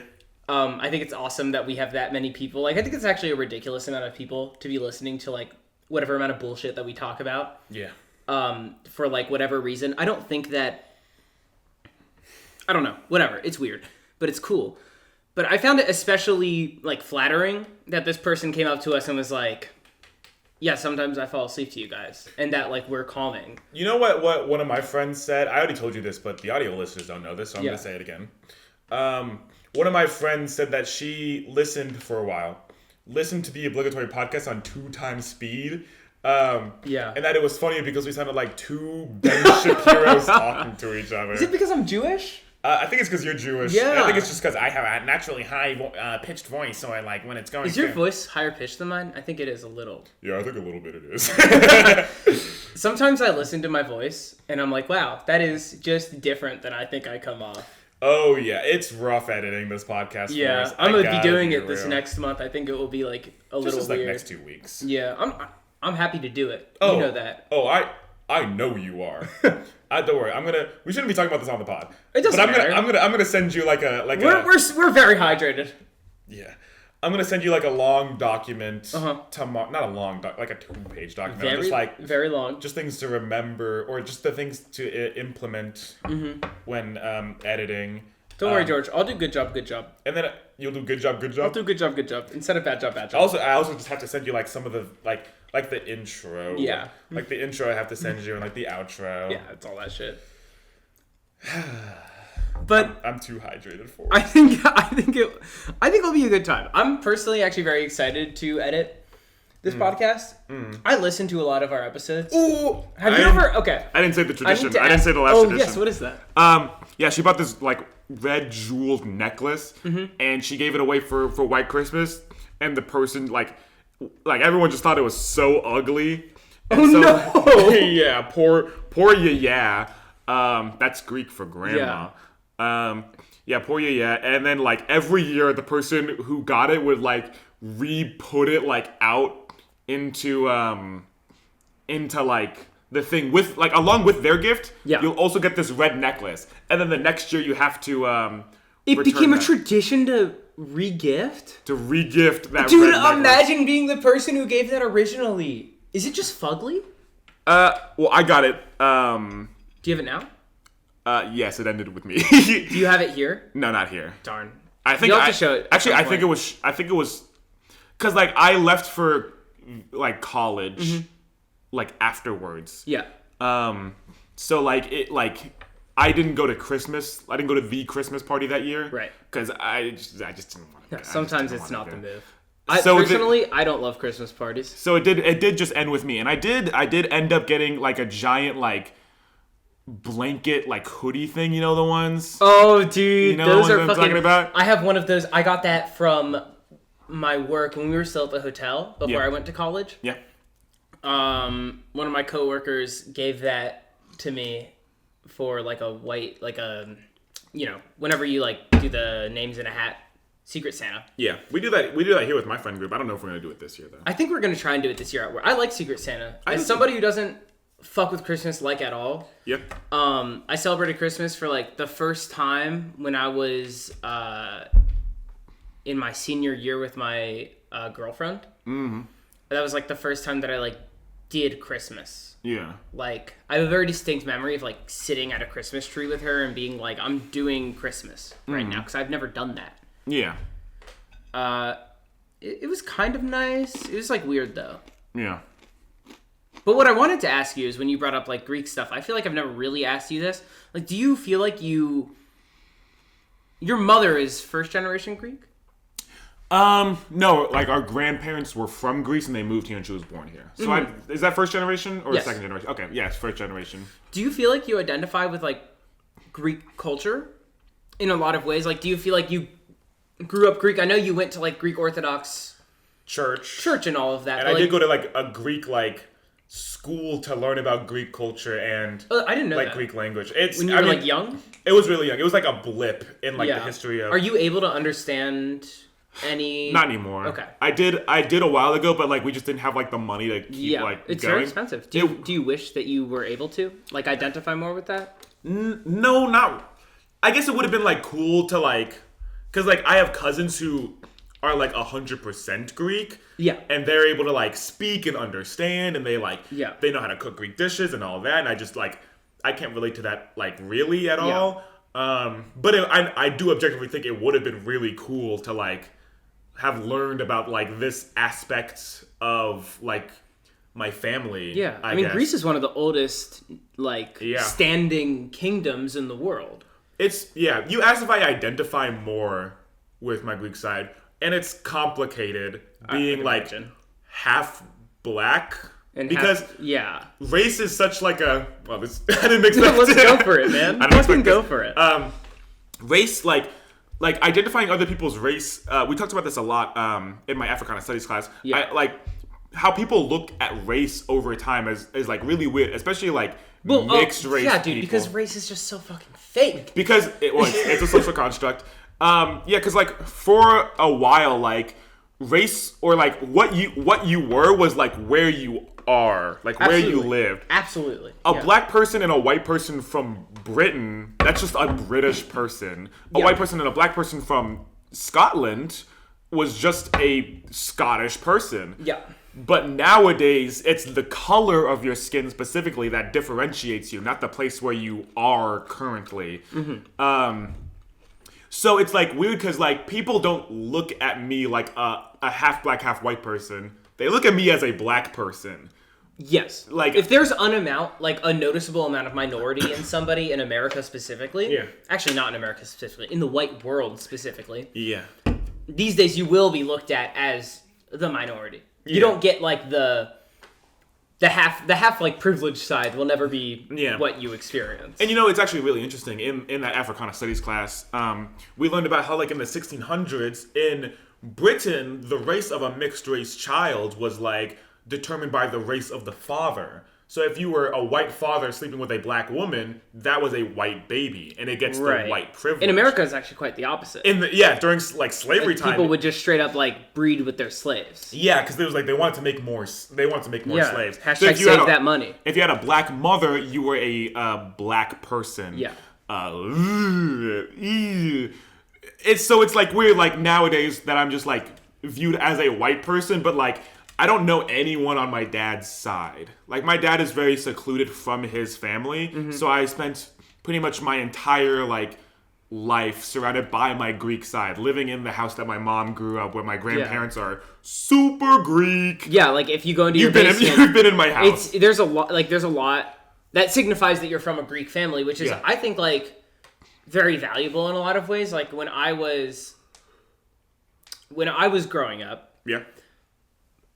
I think it's awesome that we have that many people. Like, I think it's actually a ridiculous amount of people to be listening to, like, whatever amount of bullshit that we talk about. Yeah. For, like, whatever reason. I don't think that... I don't know. Whatever. It's weird. But it's cool. But I found it especially, like, flattering that this person came up to us and was like, yeah, sometimes I fall asleep to you guys. And that, like, we're calming. You know what one of my friends said? I already told you this, but the audio listeners don't know this, so I'm going to say it again. One of my friends said that she listened for a while. Listened to the Obligatory Podcast on 2x speed. And that it was funny because we sounded like two Ben Shapiros talking to each other. Is it because I'm Jewish? I think it's because you're Jewish. Yeah. I think it's just because I have a naturally high pitched voice, so I like when it's going. Is your voice higher pitched than mine? I think it is a little. Yeah, I think a little bit it is. Sometimes I listen to my voice and I'm like, wow, that is just different than I think I come off. Oh yeah, it's rough editing this podcast. Yeah, for us. I'm gonna be doing it this next month. I think it will be like a little just weird. Like next 2 weeks. Yeah, I'm happy to do it. Oh, you know that. Oh, I know you are. Don't worry. We shouldn't be talking about this on the pod. It doesn't matter. I'm gonna send you we're very hydrated. Yeah. I'm gonna send you like a long document tomorrow. Not a long like a 2-page document. Just like very long. Just things to remember or just the things to implement when editing. Don't worry, George. I'll do good job. And then you'll do good job. I'll do good job instead of bad job. I also just have to send you like some of the like the intro. Yeah. Like the intro I have to send you and like the outro. Yeah, it's all that shit. But I'm too hydrated for it. I think it'll be a good time. I'm personally actually very excited to edit this podcast. I listen to a lot of our episodes. Ooh, have you ever? Okay. I didn't say the tradition. I didn't say the last tradition. Oh yes, what is that? Yeah, she bought this like red jeweled necklace, and she gave it away for white Christmas, and the person like everyone just thought it was so ugly. And no! Yeah, poor yeah. That's Greek for grandma. Yeah, poor yeah. And then like every year, the person who got it would like re-put it like out into like the thing with like along with their gift. Yeah. You'll also get this red necklace, and then the next year you have to. It became a tradition to re-gift? To re-gift that Dude, red necklace. imagine being the person who gave that originally. Is it just fugly? Well, I got it. Do you have it now? Yes, it ended with me. Do you have it here? No, not here. Darn. I think you'll have to show it. Actually, I think it was because like I left for like college, like afterwards. Yeah. So like I didn't go to Christmas. I didn't go to the Christmas party that year. Right. Because I just didn't want to. Sometimes it's not the move. I don't love Christmas parties. So it did just end with me, and I did end up getting like a giant like blanket like hoodie thing. You know the ones? Oh, dude, you know those the ones are I'm fucking. Talking about? I have one of those. I got that from my work when we were still at the hotel before I went to college. Yeah. One of my coworkers gave that to me for like a white, like a, whenever you like do the names in a hat, Secret Santa. Yeah, we do that here with my friend group. I don't know if we're gonna do it this year though. I think we're gonna try and do it this year at work. I like Secret Santa. As somebody who doesn't fuck with Christmas like at all. Yep. I celebrated Christmas for like the first time when I was in my senior year with my girlfriend. Mm-hmm. That was like the first time that I like did Christmas. Yeah. Like I have a very distinct memory of like sitting at a Christmas tree with her and being like, I'm doing Christmas right now because I've never done that. Yeah. It was kind of nice. It was like weird though. Yeah. But what I wanted to ask you is when you brought up like Greek stuff, I feel like I've never really asked you this. Like, do you feel like your mother is first generation Greek? No, like our grandparents were from Greece and they moved here and she was born here. So is that first generation or second generation? Okay, yeah, it's first generation. Do you feel like you identify with like Greek culture in a lot of ways? Like, do you feel like you grew up Greek? I know you went to like Greek Orthodox church and all of that. And I did go to like a Greek like school to learn about Greek culture and I didn't know like that. Greek language. When you were like young? It was really young. It was like a blip in like the history of. Are you able to understand any? Not anymore. Okay. I did a while ago, but like we just didn't have like the money to keep like it's going. very expensive. Do you wish that you were able to like identify more with that? No, not. I guess it would have been like cool to like, because like I have cousins who are like 100% Greek. Yeah. And they're able to like speak and understand, and they like they know how to cook Greek dishes and all that. And I just like I can't relate to that like really at all. But I do objectively think it would have been really cool to like have learned about like this aspect of like my family. Yeah, I mean, Greece is one of the oldest like standing kingdoms in the world. You asked if I identify more with my Greek side, and it's complicated being like half black. And because race is such like a this I didn't expect. Let's go for it, man. Fucking go for it. Race like identifying other people's race. We talked about this a lot in my Africana Studies class. Yeah. Like how people look at race over time is like really weird, especially like mixed race. Yeah, dude, people. because race is just so fucking fake. Because it's a social construct. Because like for a while, like race or like what you were was like where you are, like where you lived. Absolutely. A black person and a white person from Britain, that's just a British person. A white person and a black person from Scotland was just a Scottish person. Yeah. But nowadays, it's the color of your skin specifically that differentiates you, not the place where you are currently. Mm-hmm. So it's like weird because like people don't look at me like a half black, half white person. They look at me as a black person. Yes. Like if there's a noticeable amount of minority in somebody in America specifically. Yeah. Actually, not in America specifically, in the white world specifically. Yeah. These days, you will be looked at as the minority. You don't get like the half like privileged side will never be what you experience. And it's actually really interesting in that Africana Studies class. We learned about how like in the 1600s in Britain, the race of a mixed race child was like determined by the race of the father. So if you were a white father sleeping with a black woman, that was a white baby, and it gets the white privilege. In America, it's actually quite the opposite. During like slavery time, people would just straight up like breed with their slaves. Yeah, because it was like they wanted to make more. They wanted to make more slaves. Hashtag save that money. If you had a black mother, you were a black person. Yeah. It's like weird. Like nowadays that I'm just like viewed as a white person, but like. I don't know anyone on my dad's side. Like, my dad is very secluded from his family, so I spent pretty much my entire, like, life surrounded by my Greek side, living in the house that my mom grew up, where my grandparents are super Greek. Yeah, like if you go into your basement, you've been in my house. There's a lot that signifies that you're from a Greek family, which is I think like very valuable in a lot of ways. Like when I was growing up,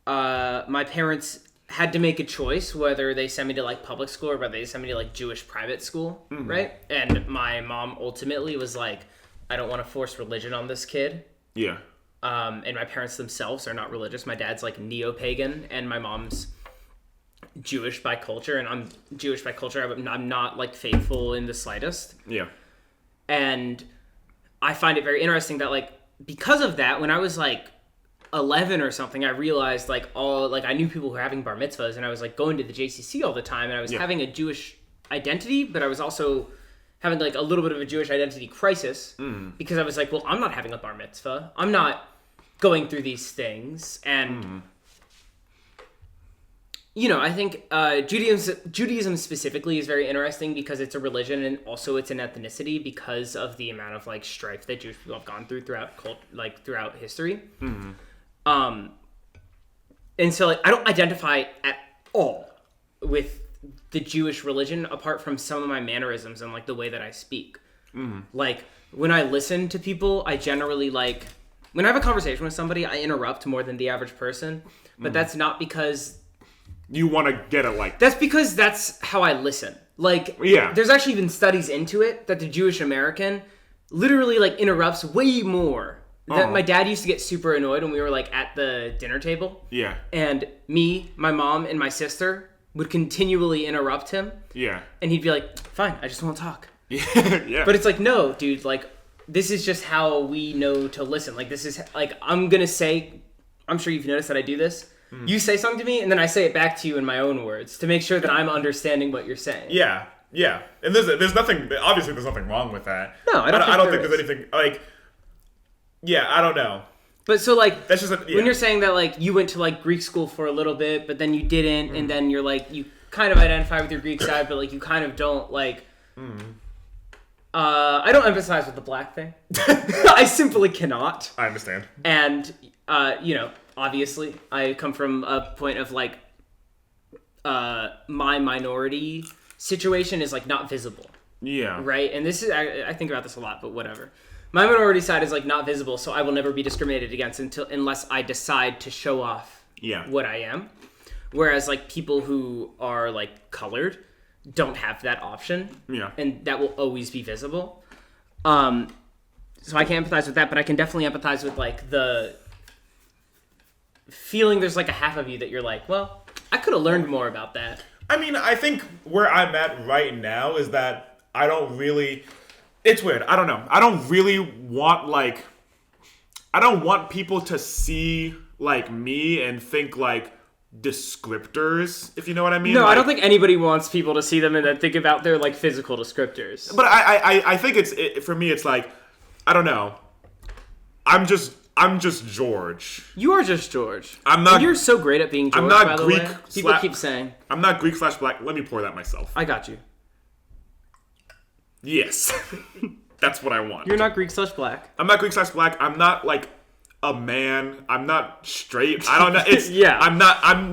my parents had to make a choice whether they sent me to like public school or whether they sent me to like Jewish private school, right? And my mom ultimately was like, I don't want to force religion on this kid. Yeah. And my parents themselves are not religious. My dad's like neo-pagan and my mom's Jewish by culture, and I'm Jewish by culture. I'm not like faithful in the slightest. Yeah. And I find it very interesting that like because of that, when I was like 11 or something, I realized like I knew people who were having bar mitzvahs, and I was like going to the JCC all the time, and I was having a Jewish identity, but I was also having like a little bit of a Jewish identity crisis because I was like, well, I'm not having a bar mitzvah, I'm not going through these things, and you know, I think Judaism specifically is very interesting because it's a religion and also it's an ethnicity because of the amount of like strife that Jewish people have gone through throughout history. And so like I don't identify at all with the Jewish religion apart from some of my mannerisms and like the way that I speak. Like when I listen to people, I generally like when I have a conversation with somebody, I interrupt more than the average person, but that's not because you want to get it like... That's because that's how I listen. Like, there's actually been studies into it that the Jewish American literally like interrupts way more. That my dad used to get super annoyed when we were like at the dinner table. Yeah. And me, my mom, and my sister would continually interrupt him. Yeah. And he'd be like, fine, I just want to talk. Yeah. But it's like, no, dude, like, this is just how we know to listen. Like, this is, like, I'm going to say, I'm sure you've noticed that I do this. You say something to me, and then I say it back to you in my own words to make sure that I'm understanding what you're saying. Yeah. Yeah. And there's nothing, obviously there's nothing wrong with that. No, I don't think there's anything, like... Yeah, I don't know. But so, like, that's just when you're saying that, like, you went to, like, Greek school for a little bit, but then you didn't, and then you're, like, you kind of identify with your Greek side, but, like, you kind of don't, like... I don't emphasize with the black thing. I simply cannot. I understand. And, you know, obviously, I come from a point of, like, my minority situation is, like, not visible. Yeah. Right? And this is... I think about this a lot, but whatever. My minority side is like not visible, so I will never be discriminated against unless I decide to show off what I am. Whereas like people who are like colored don't have that option. Yeah. And that will always be visible. So I can empathize with that, but I can definitely empathize with like the feeling there's like a half of you that you're like, well, I could have learned more about that. I mean, I think where I'm at right now is that I don't really... It's weird. I don't know. I don't really want, like... I don't want people to see, like, me and think, like, descriptors, if you know what I mean. No, like, I don't think anybody wants people to see them and then think about their, like, physical descriptors. But I think for me, it's like, I don't know. I'm just George. You are just George. I'm not... And you're so great at being George, I'm not by the Greek way. People keep saying. I'm not Greek/black. Let me pour that myself. I got you. Yes. That's what I want. You're not Greek/black. I'm not Greek/black. I'm not like a man. I'm not straight. I don't know. It's I'm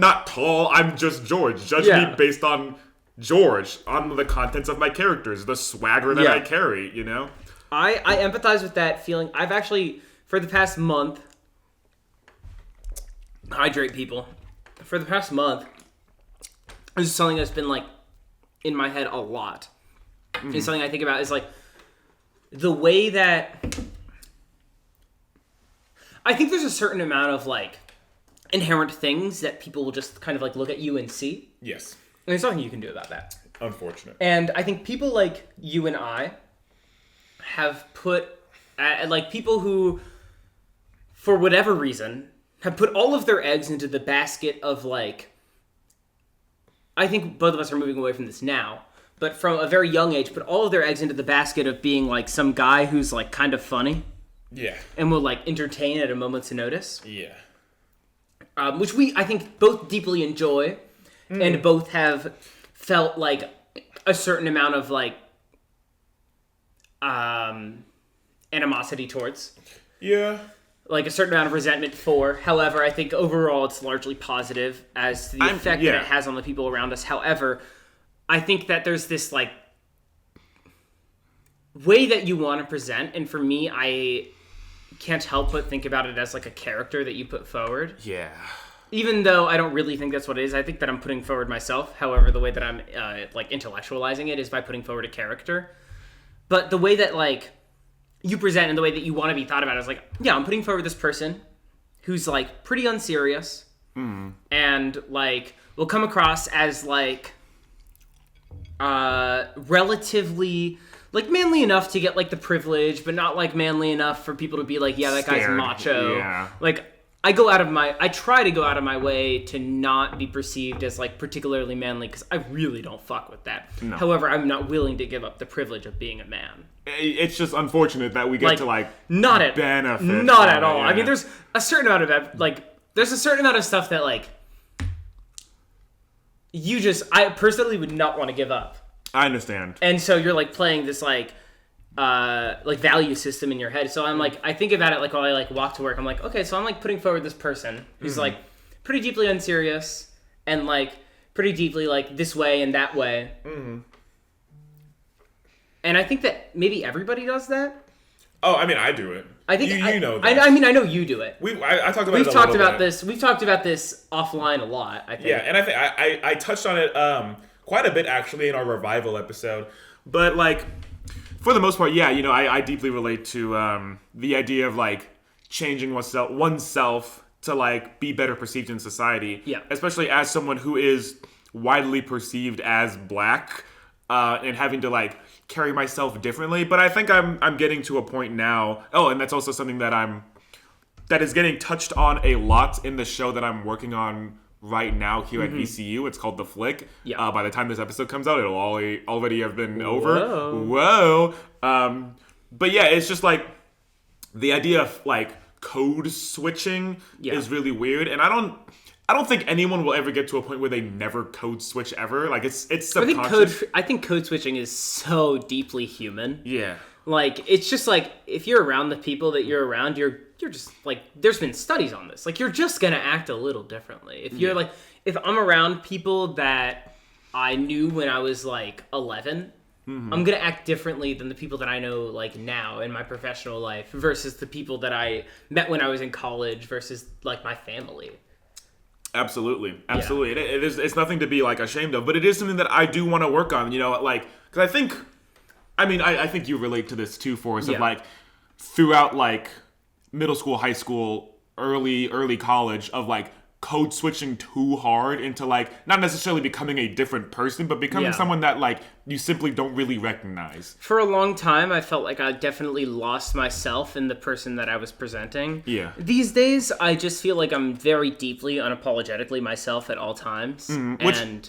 not tall. I'm just George. Judge me based on George, on the contents of my characters, the swagger that I carry, you know? I empathize with that feeling. I've actually, for the past month, hydrate people. For the past month, this is something that's been like in my head a lot. It's something I think about is like the way that I think there's a certain amount of like inherent things that people will just kind of like look at you and see. Yes. And there's nothing you can do about that. Unfortunate. And I think people like you and I have put like people who for whatever reason have put all of their eggs into the basket of like I think both of us are moving away from this now. But from a very young age, put all of their eggs into the basket of being like some guy who's like kind of funny. Yeah. And will like entertain at a moment's notice. Yeah. Which I think, both deeply enjoy and both have felt like a certain amount of like, animosity towards. Yeah. Like a certain amount of resentment for. However, I think overall it's largely positive as to the effect that it has on the people around us. However, I think that there's this like way that you want to present, and for me, I can't help but think about it as like a character that you put forward. Yeah. Even though I don't really think that's what it is, I think that I'm putting forward myself. However, the way that I'm like intellectualizing it is by putting forward a character. But the way that like you present and the way that you want to be thought about is like, yeah, I'm putting forward this person who's like pretty unserious and like will come across as like relatively like manly enough to get like the privilege, but not like manly enough for people to be like, yeah, that guy's macho. Yeah. Like I try to go out of my way to not be perceived as like particularly manly because I really don't fuck with that. No. However, I'm not willing to give up the privilege of being a man. It's just unfortunate that we get to like not benefit. Not at all. Yeah. I mean, there's a certain amount of there's a certain amount of stuff that like I personally would not want to give up. I understand. And so you're like playing this like value system in your head. So I'm like, I think about it like while I like walk to work. I'm like, okay, so I'm like putting forward this person who's like pretty deeply unserious and like pretty deeply like this way and that way. Mm-hmm. And I think that maybe everybody does that. Oh, I mean, I do it. I think you know that. I mean, I know you do it. I talked about it a little bit. We've talked about this offline a lot, I think. Yeah, and I think I touched on it quite a bit actually in our revival episode. But like for the most part, yeah, you know, I deeply relate to the idea of like changing oneself to like be better perceived in society. Yeah. Especially as someone who is widely perceived as black and having to like carry myself differently. But I think I'm getting to a point now. Oh, and that's also something that is getting touched on a lot in the show that I'm working on right now here at VCU. It's called The Flick. Yeah. By the time this episode comes out, it'll already have been over. Whoa. But yeah, it's just like the idea of like code switching is really weird, and I don't think anyone will ever get to a point where they never code switch ever. Like it's subconscious. I think code switching is so deeply human. Yeah. Like it's just like if you're around the people that you're around, you're just like there's been studies on this. Like you're just gonna act a little differently. If you're like if I'm around people that I knew when I was like 11, I'm gonna act differently than the people that I know like now in my professional life versus the people that I met when I was in college versus like my family. Absolutely. Yeah. It's nothing to be like ashamed of, but it is something that I do want to work on, you know, like, because I think you relate to this too, Forrest, of like throughout like middle school, high school, early college of like code switching too hard into like not necessarily becoming a different person, but becoming someone that like you simply don't really recognize. For a long time, I felt like I definitely lost myself in the person that I was presenting. Yeah. These days, I just feel like I'm very deeply, unapologetically myself at all times.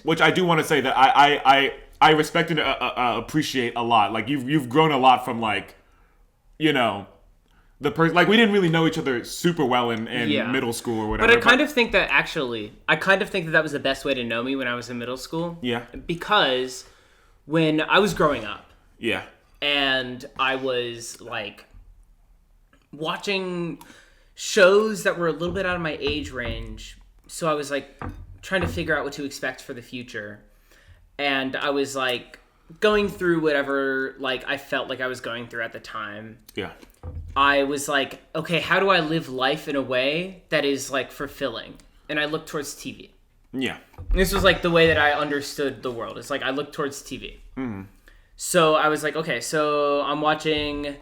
Which I do want to say that I respect and appreciate a lot. Like you've grown a lot from like, you know, the person, like we didn't really know each other super well in middle school or whatever. But I kind of think that that was the best way to know me when I was in middle school. Yeah. Because when I was growing up. Yeah. And I was like watching shows that were a little bit out of my age range. So I was like trying to figure out what to expect for the future. And I was like going through whatever like I felt like I was going through at the time. Yeah. I was like, okay, how do I live life in a way that is like fulfilling? And I looked towards TV. Yeah. This was like the way that I understood the world. It's like I looked towards TV. Mm. So I was like, okay, so I'm watching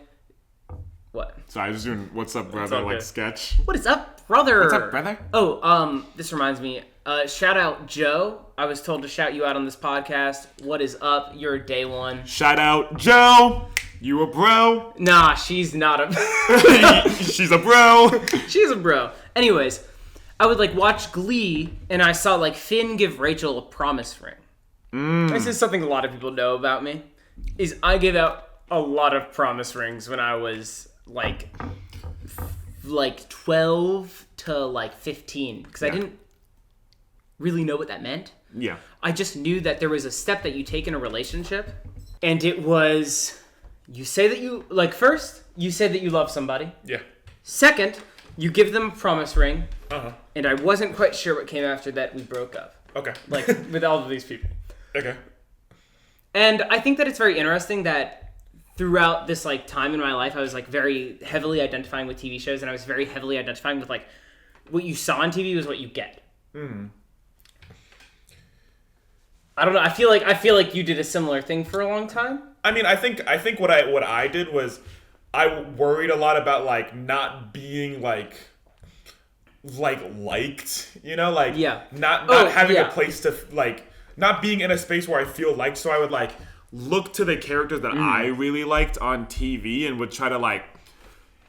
what? So I was doing What's Up, Brother, like sketch. What is up, brother? What's up, brother? Oh, this reminds me. Shout out Joe. I was told to shout you out on this podcast. What is up? You're day one. Shout out Joe. You a bro? Nah, she's not a... She's a bro. She's a bro. Anyways, I would like watch Glee, and I saw like Finn give Rachel a promise ring. This is something a lot of people know about me, is I gave out a lot of promise rings when I was like 12 to like 15, because I didn't really know what that meant. Yeah. I just knew that there was a step that you take in a relationship, and it was... You say that you, like, first, you say that you love somebody. Yeah. Second, you give them a promise ring. Uh-huh. And I wasn't quite sure what came after that. We broke up. Okay. Like, with all of these people. Okay. And I think that it's very interesting that throughout this, like, time in my life, I was, like, very heavily identifying with TV shows, and I was very heavily identifying with, like, what you saw on TV was what you get. Mm. I don't know. I feel like you did a similar thing for a long time. I mean, I think what I did was I worried a lot about like not being like liked, you know, like not having a place to like not being in a space where I feel liked. So I would like look to the characters that I really liked on TV and would try to like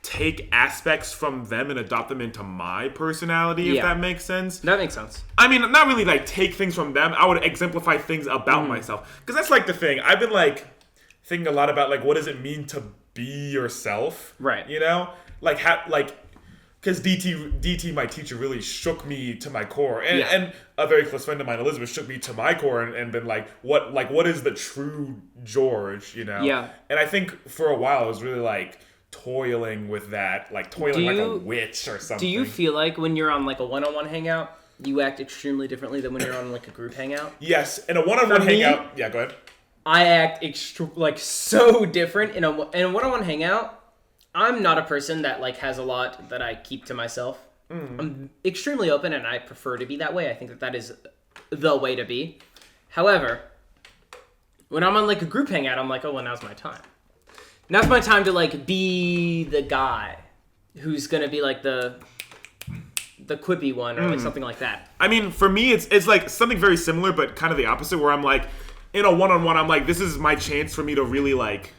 take aspects from them and adopt them into my personality, if that makes sense. That makes sense. I mean, not really like take things from them. I would exemplify things about myself. Because that's like the thing. I've been like thinking a lot about like what does it mean to be yourself? Right. You know? Like, because DT, my teacher, really shook me to my core. And a very close friend of mine, Elizabeth, shook me to my core and been like, what is the true George, you know? Yeah. And I think for a while I was really like toiling with that, like toiling like a witch or something. Do you feel like when you're on like a one-on-one hangout, you act extremely differently than when you're on like a group hangout? Yes, in a one-on-one hangout. Yeah, go ahead. I act like so different in a one-on-one hangout. I'm not a person that like has a lot that I keep to myself. I'm extremely open, and I prefer to be that way. I think that is the way to be. However, when I'm on like a group hangout, I'm like, oh well, now's my time. Now's my time to like be the guy who's gonna be like the quippy one or like something like that. I mean, for me, it's like something very similar, but kind of the opposite. Where I'm like, in a one-on-one, I'm like, this is my chance for me to really like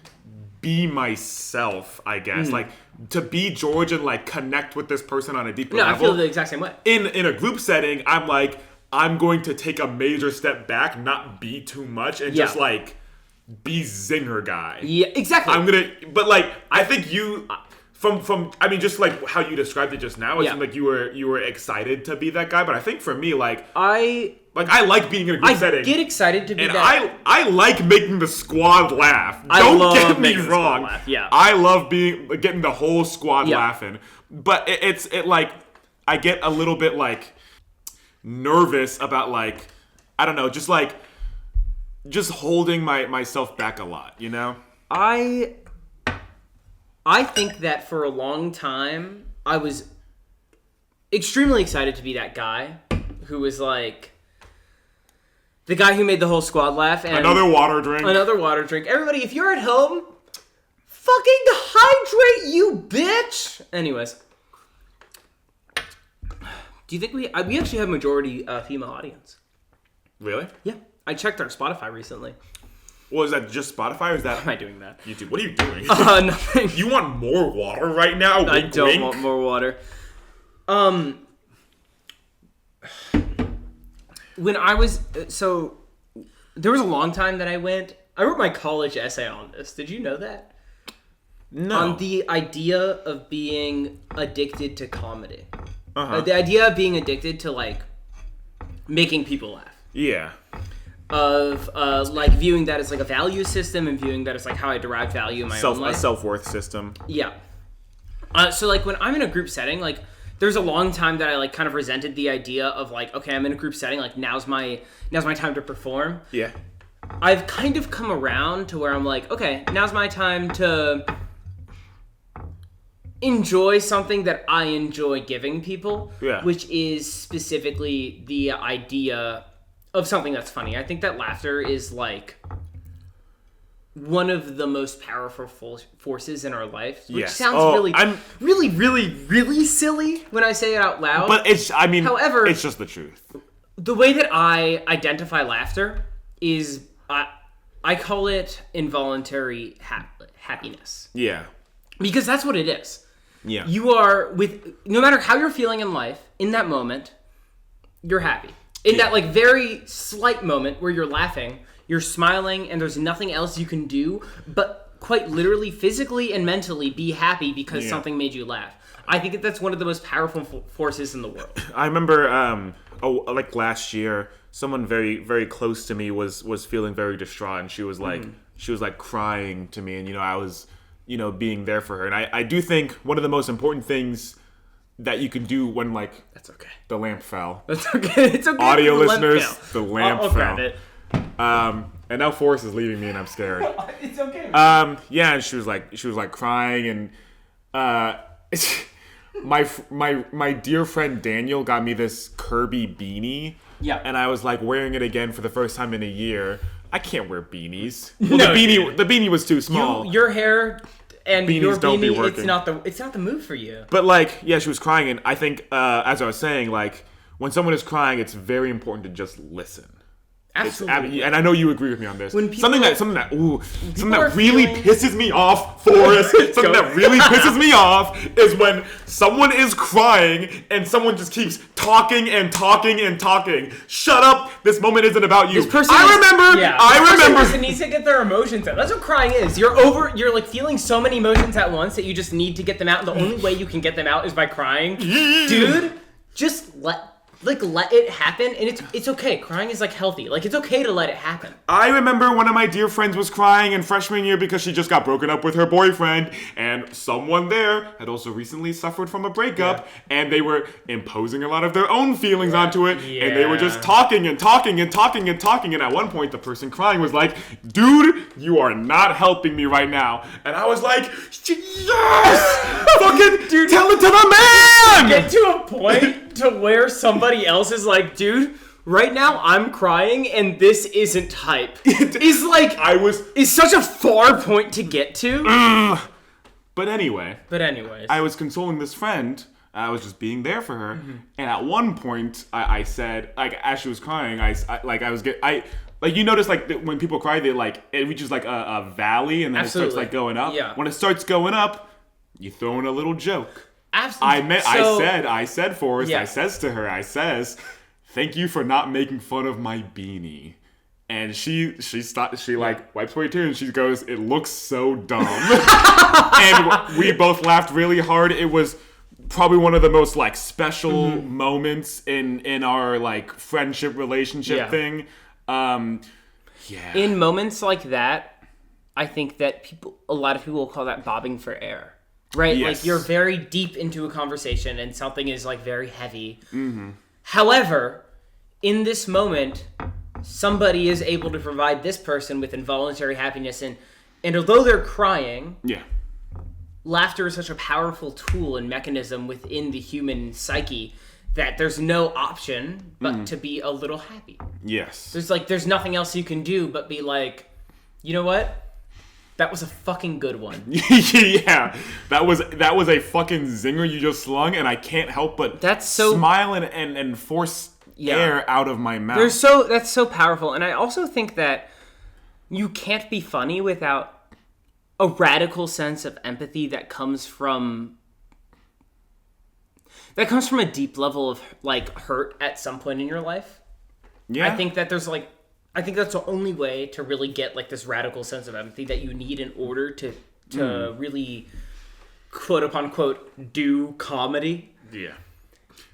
be myself, I guess, like to be George and like connect with this person on a deeper level. I feel the exact same way. In a group setting, I'm like, I'm going to take a major step back, not be too much, and just like be zinger guy. Yeah, exactly. But like, I think you, from I mean, just like how you described it just now, it seemed like you were excited to be that guy. But I think for me, like, I like being in a group setting. I get excited to be and that. I like making the squad laugh. Don't get me wrong. Yeah. I love getting the whole squad laughing. But it's like, I get a little bit like nervous about like, I don't know, just holding myself back a lot, you know? I think that for a long time, I was extremely excited to be that guy who was like, the guy who made the whole squad laugh. And Another water drink. Everybody, if you're at home, fucking hydrate, you bitch! Anyways. Do you think we actually have majority female audience? Really? Yeah. I checked our Spotify recently. Well, is that just Spotify or is that... Why am I doing that? YouTube. What are you doing? Nothing. You want more water right now? I don't want more water. When I was... So, there was a long time that I wrote my college essay on this. Did you know that? No. On the idea of being addicted to comedy. Uh-huh. The idea of being addicted to, like, making people laugh. Yeah. Of like viewing that as like a value system and viewing that as like how I derive value in my own life. A self-worth system. Yeah. So like when I'm in a group setting, like there's a long time that I like kind of resented the idea of like, okay, I'm in a group setting, like now's my time to perform. Yeah. I've kind of come around to where I'm like, okay, now's my time to enjoy something that I enjoy giving people. Yeah. Which is specifically the idea of something that's funny. I think that laughter is like one of the most powerful forces in our life, which sounds really silly when I say it out loud. But however, it's just the truth. The way that I identify laughter is I call it involuntary happiness. Yeah. Because that's what it is. Yeah. You are no matter how you're feeling in life, in that moment, you're happy. In that, like, very slight moment where you're laughing, you're smiling, and there's nothing else you can do but quite literally, physically, and mentally be happy because something made you laugh. I think that's one of the most powerful forces in the world. I remember, like last year, someone very, very close to me was feeling very distraught, and she was like, she was like crying to me, and I was being there for her. And I do think one of the most important things that you can do when that's okay, the lamp fell. That's okay. It's okay. Audio listeners, the lamp I'll fell. Grab it. And now Forrest is leaving me, and I'm scared. It's okay. Yeah, and she was like crying, and my dear friend Daniel got me this Kirby beanie. Yeah. And I was like wearing it again for the first time in a year. I can't wear beanies. Well, No, the beanie was too small. Your hair and Beanies your don't be beanie, working. it's not the move for you. But she was crying, and I think as I was saying, when someone is crying, it's very important to just listen. Absolutely. And I know you agree with me on this. When people, something that really pisses me off, Forrest. Something that really pisses me off is when someone is crying and someone just keeps talking and talking and talking. Shut up! This moment isn't about you. This person person needs to get their emotions out. That's what crying is. You're like feeling so many emotions at once that you just need to get them out, and the only way you can get them out is by crying. Dude, just let it happen, and it's okay. Crying is healthy. It's okay to let it happen. I remember one of my dear friends was crying in freshman year because she just got broken up with her boyfriend, and someone there had also recently suffered from a breakup, and they were imposing a lot of their own feelings onto it, and they were just talking and talking and talking and talking, and at one point the person crying was like, dude, you are not helping me right now. And I was like, yes! Fucking dude, tell it to the man! Get to a point to where somebody else is like, dude, right now I'm crying and this isn't hype. Is such a far point to get to. But anyways, I was consoling this friend. I was just being there for her, and at one point, I said, as she was crying, you notice when people cry, they it reaches a valley, and then Absolutely. It starts going up. Yeah. When it starts going up, you throw in a little joke. Absolutely. I said, Forrest, I says to her, thank you for not making fun of my beanie. And she wipes away tears and she goes, it looks so dumb. And we both laughed really hard. It was probably one of the most special moments in our friendship relationship thing. In moments like that, I think that a lot of people will call that bobbing for air. Right? Yes. You're very deep into a conversation and something is very heavy. Mm-hmm. However, in this moment, somebody is able to provide this person with involuntary happiness, and although they're crying, laughter is such a powerful tool and mechanism within the human psyche that there's no option but to be a little happy. Yes. There's nothing else you can do but be you know what? That was a fucking good one. Yeah, that was a fucking zinger you just slung, and I can't help but smile and force air out of my mouth. That's so powerful, and I also think that you can't be funny without a radical sense of empathy that comes from a deep level of hurt at some point in your life. Yeah, I think that I think that's the only way to really get this radical sense of empathy that you need in order to really quote unquote do comedy. Yeah.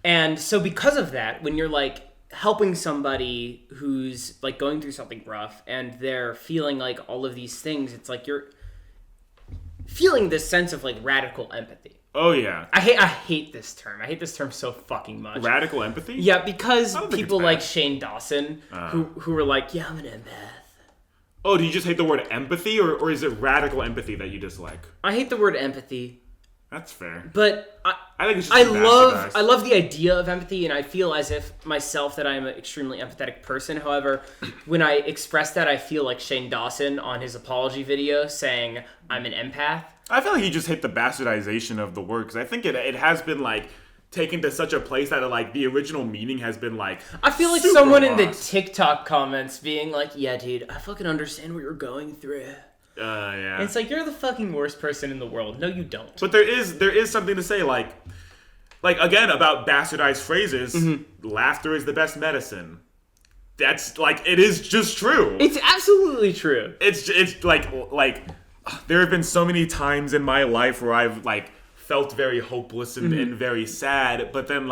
And so because of that, when you're helping somebody who's going through something rough and they're feeling all of these things, it's you're feeling this sense of radical empathy. Oh yeah. I hate this term. I hate this term so fucking much. Radical empathy? Yeah, because people like Shane Dawson who were yeah, I'm an empath. Oh, do you just hate the word empathy, or is it radical empathy that you dislike? I hate the word empathy. That's fair. But I think it's just I love the idea of empathy, and I feel as if myself that I am an extremely empathetic person. However, when I express that, I feel like Shane Dawson on his apology video saying I'm an empath. I feel like you just hate the bastardization of the word, because I think it has been taken to such a place that the original meaning has been I feel like someone in the TikTok comments being yeah, dude, I fucking understand what you're going through. Yeah. And it's you're the fucking worst person in the world. No, you don't. But there is something to say again about bastardized phrases. Laughter is the best medicine. That's it is just true. It's absolutely true. It's there have been so many times in my life where I've felt very hopeless and very sad, but then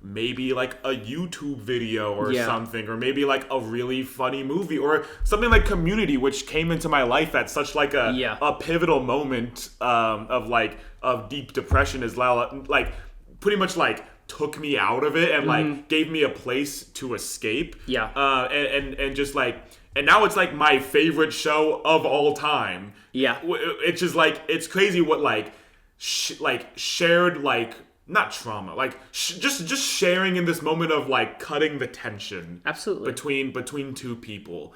maybe like a YouTube video or something, or maybe like a really funny movie, or something like Community, which came into my life at such like a pivotal moment of deep depression as well, like pretty much like took me out of it and like gave me a place to escape. And just like, and now it's like my favorite show of all time. It's just like, it's crazy what like shared like, not trauma, like just sharing in this moment of like cutting the tension between two people,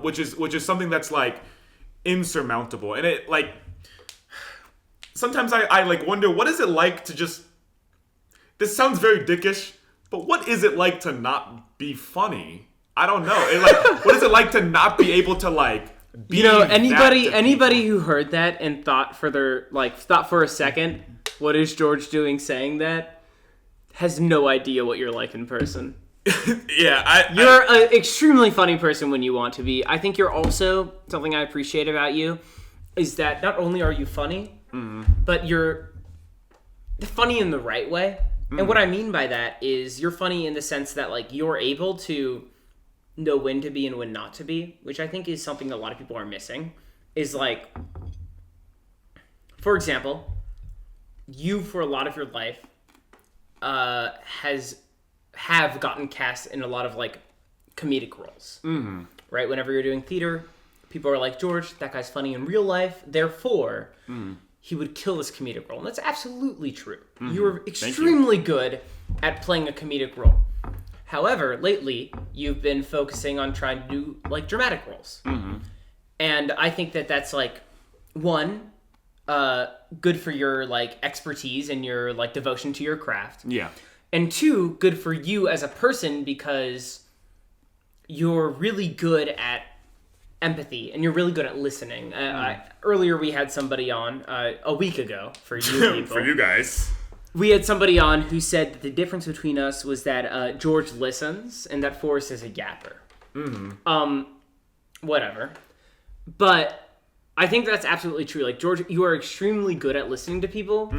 which is something that's like insurmountable. And it like, sometimes I like wonder, what is it like to just, this sounds very dickish, but what is it like to not be funny? I don't know. Like, what is it like to not be able to like be, anybody who heard that and thought for a second, what is George doing saying that, has no idea what you're like in person. You're an extremely funny person when you want to be. I think you're also, something I appreciate about you is that not only are you funny, but you're funny in the right way. And what I mean by that is you're funny in the sense that like you're able to know when to be and when not to be, which I think is something that a lot of people are missing. Is like, for example, you for a lot of your life have gotten cast in a lot of like comedic roles, right? Whenever you're doing theater, people are like, George, that guy's funny in real life, therefore he would kill this comedic role. And that's absolutely true. You're extremely good at playing a comedic role. However, lately, you've been focusing on trying to do, like, dramatic roles. And I think that that's, like, one, good for your, like, expertise and your, like, devotion to your craft. And two, good for you as a person because you're really good at empathy and you're really good at listening. Earlier we had somebody on a week ago for you people. For you guys. We had somebody on who said that the difference between us was that George listens and that Forrest is a yapper. Whatever. But I think that's absolutely true. Like, George, you are extremely good at listening to people,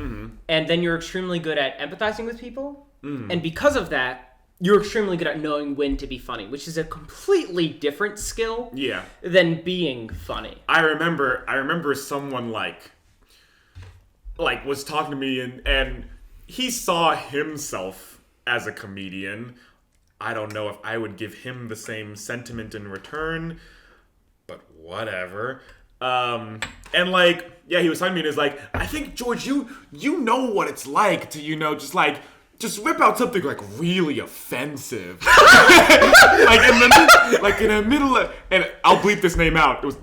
and then you're extremely good at empathizing with people. And because of that, you're extremely good at knowing when to be funny, which is a completely different skill than being funny. I remember someone like was talking to me and he saw himself as a comedian. I don't know if I would give him the same sentiment in return, but whatever. And like, yeah, he was talking to me and he's like, I think, George, you know what it's like to, just rip out something like really offensive. like in the middle of, and I'll bleep this name out. It was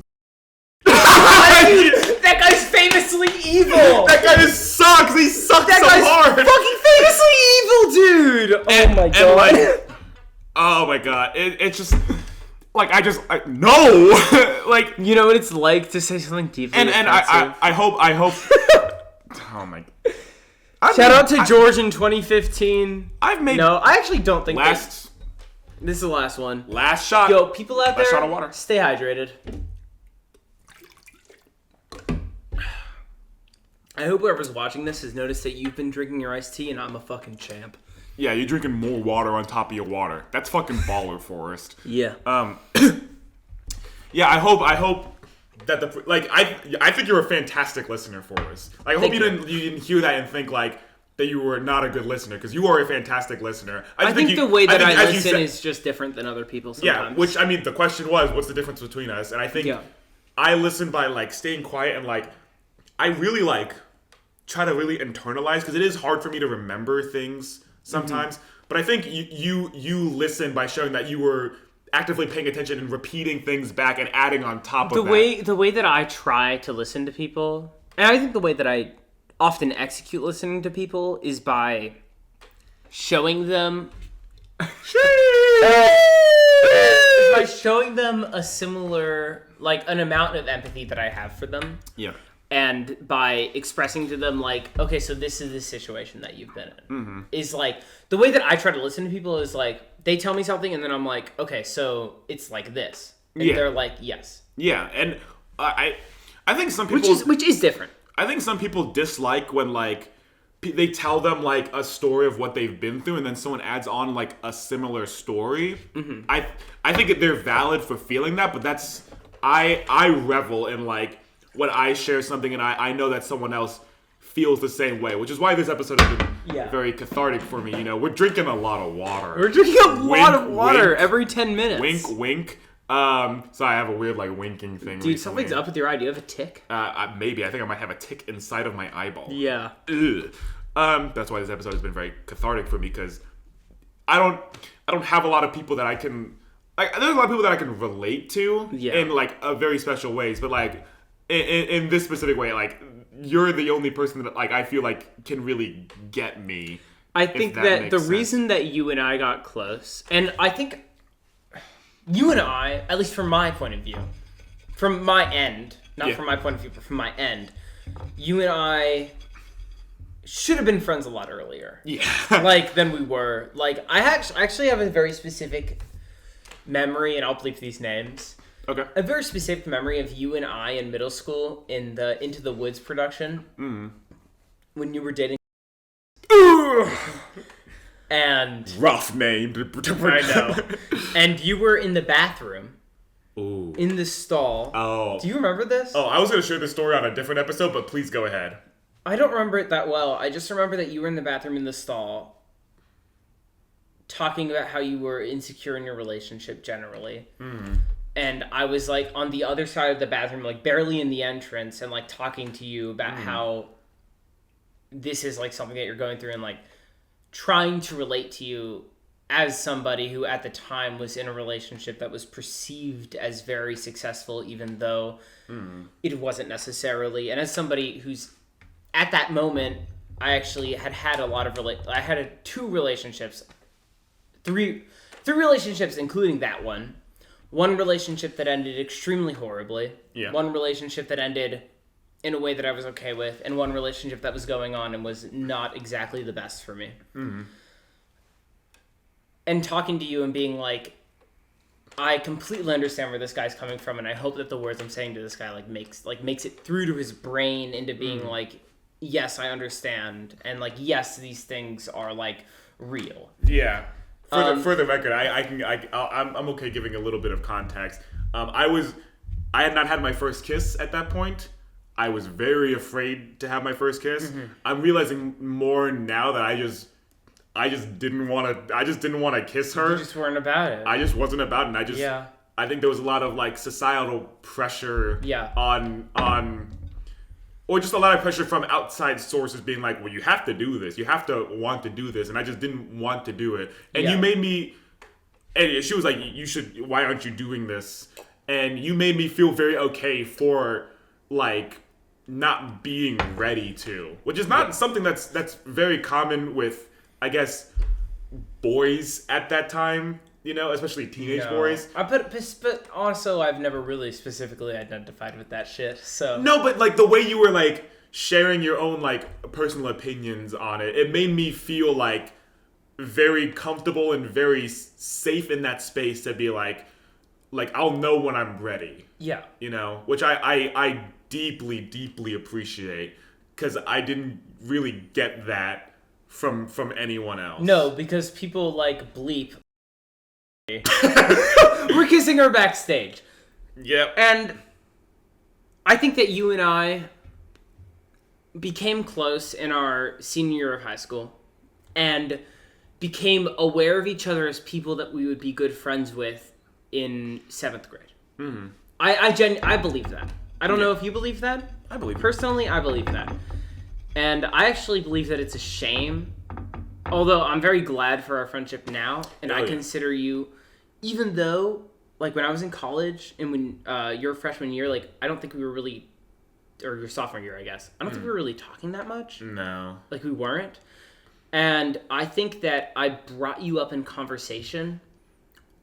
that guy's famously evil. That guy just sucks. He sucks so hard. Fucking famously evil, dude. Oh my god. Oh my god. It's just like no. Like, you know what it's like to say something deeply offensive. I hope. Oh my. Shout out to George in 2015. No, I actually don't think this is the last one. Last shot. Yo, people out there, shot of water. Stay hydrated. I hope whoever's watching this has noticed that you've been drinking your iced tea and I'm a fucking champ. Yeah, you're drinking more water on top of your water. That's fucking baller, Forrest. Yeah. Yeah, I hope that I think you're a fantastic listener, Forrest. I hope you didn't hear that and think like that you were not a good listener, because you are a fantastic listener. I think the way that I listen is just different than other people sometimes. Yeah, which, I mean, the question was, what's the difference between us? And I think I listen by like staying quiet and like I really like try to really internalize, because it is hard for me to remember things sometimes. But I think you listen by showing that you were actively paying attention and repeating things back and adding on top of that. The way that I try to listen to people, and I think the way that I often execute listening to people, is by showing them by showing them a similar, like, an amount of empathy that I have for them. Yeah. And by expressing to them, like, okay, so this is the situation that you've been in. Is like, the way that I try to listen to people is like, they tell me something and then I'm like, okay, so it's like this. And they're like, yes. Yeah, and I think some people... Which is different. I think some people dislike when, like, they tell them like a story of what they've been through, and then someone adds on like a similar story. Mm-hmm. I think they're valid for feeling that, but that's I revel in like when I share something and I know that someone else feels the same way, which is why this episode has been very cathartic for me. You know, we're drinking a lot of water. We're drinking a lot of water wink, every 10 minutes. Wink, wink. So I have a weird like winking thing. Dude, something's up with your eye. Do you have a tick? Maybe. I think I might have a tick inside of my eyeball. Yeah. Ugh. That's why this episode has been very cathartic for me, because I don't have a lot of people that I can like. There's a lot of people that I can relate to in like a very special ways, but like in this specific way, like you're the only person that like I feel like can really get me. I think that the reason that you and I got close, and I think you and I, at least from my point of view, from my end, not from my point of view, but from my end, you and I should have been friends a lot earlier. Yeah. Like, than we were. Like, I actually have a very specific memory, and I'll bleep these names. Okay. A very specific memory of you and I in middle school in the Into the Woods production. Mm. When you were dating. And rough name. I know. And you were in the bathroom. Ooh. In the stall. Oh. Do you remember this? Oh, I was going to share this story on a different episode, but please go ahead. I don't remember it that well. I just remember that you were in the bathroom in the stall talking about how you were insecure in your relationship generally. Mm. And I was like on the other side of the bathroom, like barely in the entrance, and like talking to you about how this is like something that you're going through, and like trying to relate to you as somebody who at the time was in a relationship that was perceived as very successful, even though it wasn't necessarily. And as somebody who's at that moment, I actually had a lot of I had three relationships, including that one. One relationship that ended extremely horribly. Yeah. One relationship that ended in a way that I was okay with, and one relationship that was going on and was not exactly the best for me. Mm-hmm. And talking to you and being like, I completely understand where this guy's coming from, and I hope that the words I'm saying to this guy makes it through to his brain into being like, yes, I understand, and like, yes, these things are like real. Yeah. For the record, I'm okay giving a little bit of context. I had not had my first kiss at that point. I was very afraid to have my first kiss. Mm-hmm. I'm realizing more now that I just didn't want to kiss her. You just weren't about it. I just wasn't about it. And I think there was a lot of like societal pressure on or just a lot of pressure from outside sources being like, well, you have to do this. You have to want to do this. And I just didn't want to do it. And you made me, and she was like, why aren't you doing this? And you made me feel very okay for like not being ready to, which is not something that's very common with, I guess, boys at that time, you know, especially teenage boys. But also, I've never really specifically identified with that shit, so. No, but like the way you were like sharing your own like personal opinions on it, it made me feel like very comfortable and very safe in that space to be like I'll know when I'm ready. Yeah. You know, which I deeply, deeply appreciate, because I didn't really get that from anyone else. No, because people like bleep. We're kissing her backstage. Yep. And I think that you and I became close in our senior year of high school and became aware of each other as people that we would be good friends with in 7th grade. Mm-hmm. I believe that. I don't know if you believe that. I believe it. Personally, I believe that. And I actually believe that it's a shame, although I'm very glad for our friendship now, and I consider you, even though, like, when I was in college and when your freshman year, like, I don't think we were really, or your sophomore year, I guess, I don't think we were really talking that much. No. Like, we weren't. And I think that I brought you up in conversation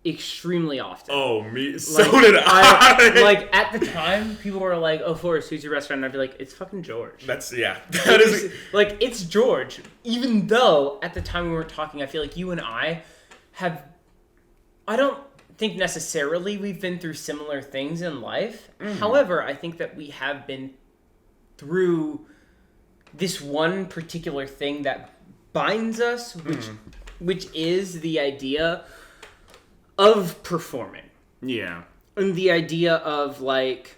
extremely often. Oh, me? So did I. Like, at the time, people were like, oh, Forrest, who's your best friend? And I'd be like, it's fucking George. That is like, it's George. Even though, at the time we weren't talking, I feel like you and I don't think necessarily we've been through similar things in life. Mm. However, I think that we have been through this one particular thing that binds us, which is the idea of performing. Yeah. And the idea of, like,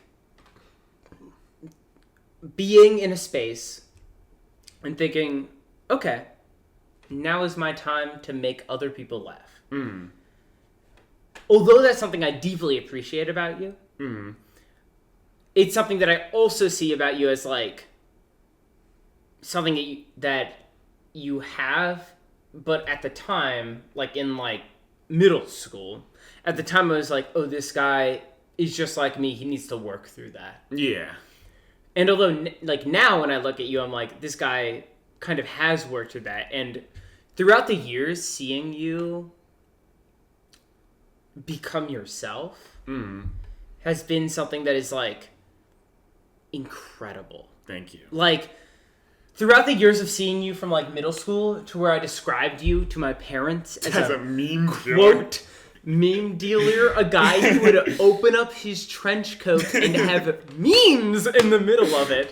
being in a space and thinking, okay, now is my time to make other people laugh. Although that's something I deeply appreciate about you, it's something that I also see about you as, like, something that you have, but at the time, like, in, like, middle school, at the time I was like, oh, this guy is just like me, he needs to work through that. Yeah. And although, like, now when I look at you, I'm like, this guy kind of has worked through that. And throughout the years, seeing you become yourself has been something that is, like, incredible. Thank you. Like, throughout the years of seeing you from, like, middle school to where I described you to my parents as a meme quote meme dealer, a guy who would open up his trench coat and have memes in the middle of it,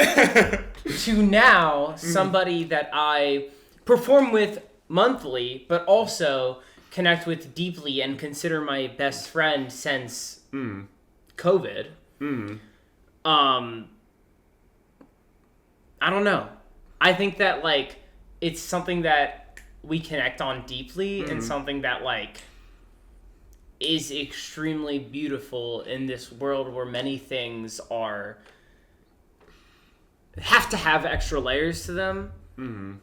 to now somebody that I perform with monthly, but also connect with deeply and consider my best friend since COVID. I don't know. I think that, like, it's something that we connect on deeply and something that, like, is extremely beautiful in this world where many things have to have extra layers to them.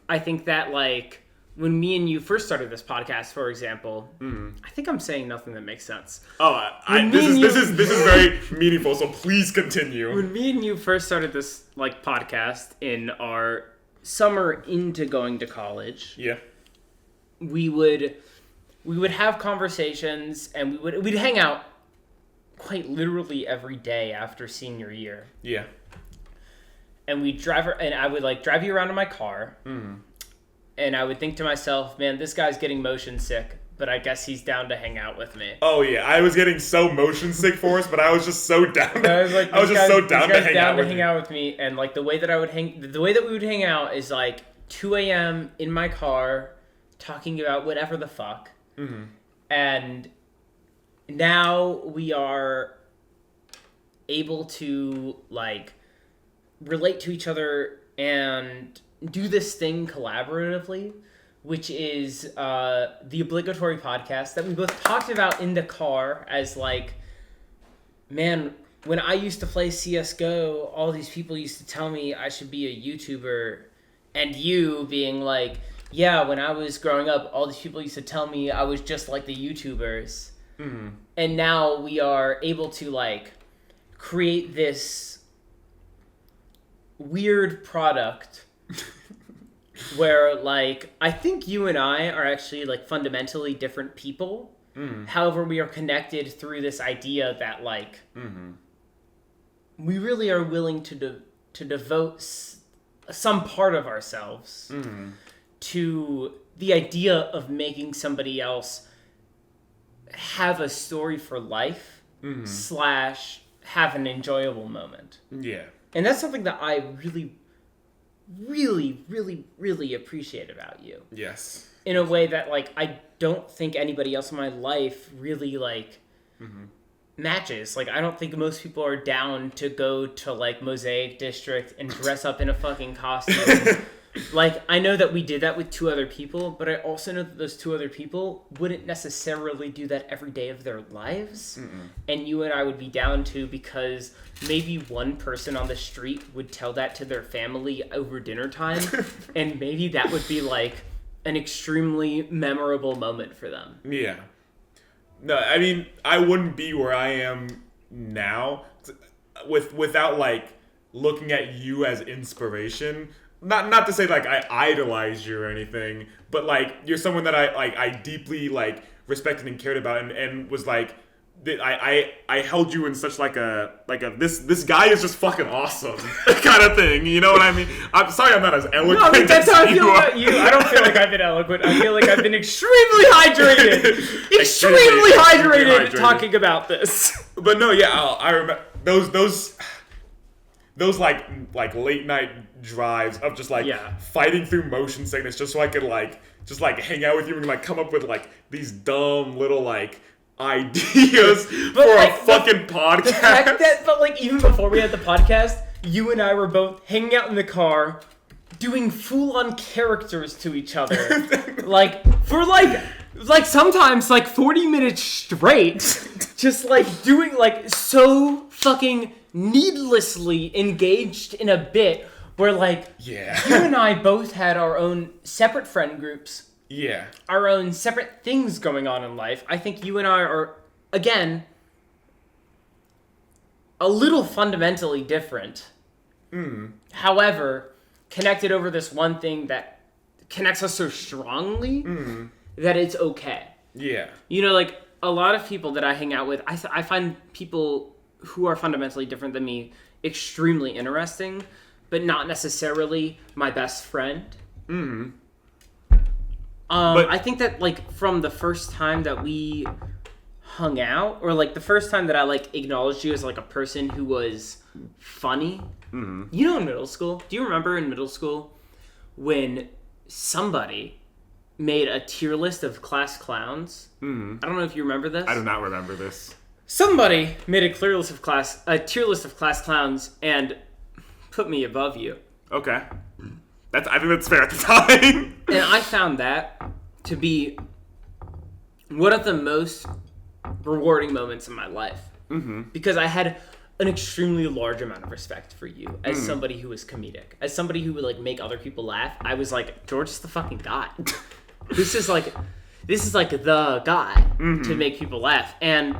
I think that, like, when me and you first started this podcast, for example, I think I'm saying nothing that makes sense. Oh, this is very meaningful, so please continue. When me and you first started this, like, podcast in our summer into going to college, we would have conversations, and we'd hang out quite literally every day after senior year. Yeah. And I would, like, drive you around in my car. And I would think to myself, man, this guy's getting motion sick, but I guess he's down to hang out with me. Oh yeah, I was getting so motion sick for us, but I was just so down. I was just so down to hang out with me. And, like, the way that we would hang out is, like, 2 a.m. in my car, talking about whatever the fuck. And now we are able to, like, relate to each other and do this thing collaboratively, which is the Obligatory Podcast that we both talked about in the car as, like, man, when I used to play CSGO, all these people used to tell me I should be a YouTuber, and you being like, yeah, when I was growing up, all these people used to tell me I was just like the YouTubers. And now we are able to, like, create this weird product where, like, I think you and I are actually, like, fundamentally different people. However, we are connected through this idea that, like, we really are willing to devote some part of ourselves to the idea of making somebody else have a story for life / have an enjoyable moment. Yeah. And that's something that I really, really, really, really appreciate about you. Yes. In a way that, like, I don't think anybody else in my life really, like, matches. Like, I don't think most people are down to go to, like, Mosaic District and dress up in a fucking costume. Like, I know that we did that with 2 other people, but I also know that those 2 other people wouldn't necessarily do that every day of their lives. And you and I would be down to, because maybe one person on the street would tell that to their family over dinner time, and maybe that would be, like, an extremely memorable moment for them. Yeah. No, I mean, I wouldn't be where I am now without, like, looking at you as inspiration. Not to say, like, I idolize you or anything, but, like, you're someone that I deeply, like, respected and cared about, and was, like, I held you in such, like a this guy is just fucking awesome kind of thing, you know what I mean? I'm sorry I'm not as eloquent. No, I mean, that's how I feel about you. I don't feel like I've been eloquent. I feel like I've been extremely hydrated. extremely hydrated talking about this. But no, yeah, I remember those those like late night drives of just like fighting through motion sickness just so I could like just like hang out with you and like come up with like these dumb little like ideas for like, a fucking podcast. The fact that, but like even before we had the podcast, you and I were both hanging out in the car, doing full-on characters to each other, like for like sometimes like 40 minutes straight, just like doing like so fucking needlessly engaged in a bit where like you and I both had our own separate friend groups. Yeah. Our own separate things going on in life. I think you and I are, again, a little fundamentally different. However, connected over this one thing that connects us so strongly that it's okay. Yeah. You know, like, a lot of people that I hang out with, I find people who are fundamentally different than me extremely interesting, but not necessarily my best friend. But I think that, like, from the first time that we hung out, or, like, the first time that I, like, acknowledged you as, like, a person who was funny, you know, in middle school, do you remember in middle school when somebody made a tier list of class clowns? I don't know if you remember this. I do not remember this. Somebody made a tier list of class clowns and put me above you. Okay. I think that's fair at the time. And I found that to be one of the most rewarding moments in my life. Because I had an extremely large amount of respect for you as somebody who was comedic. As somebody who would, like, make other people laugh. I was like, George is the fucking guy. This is like the guy to make people laugh. And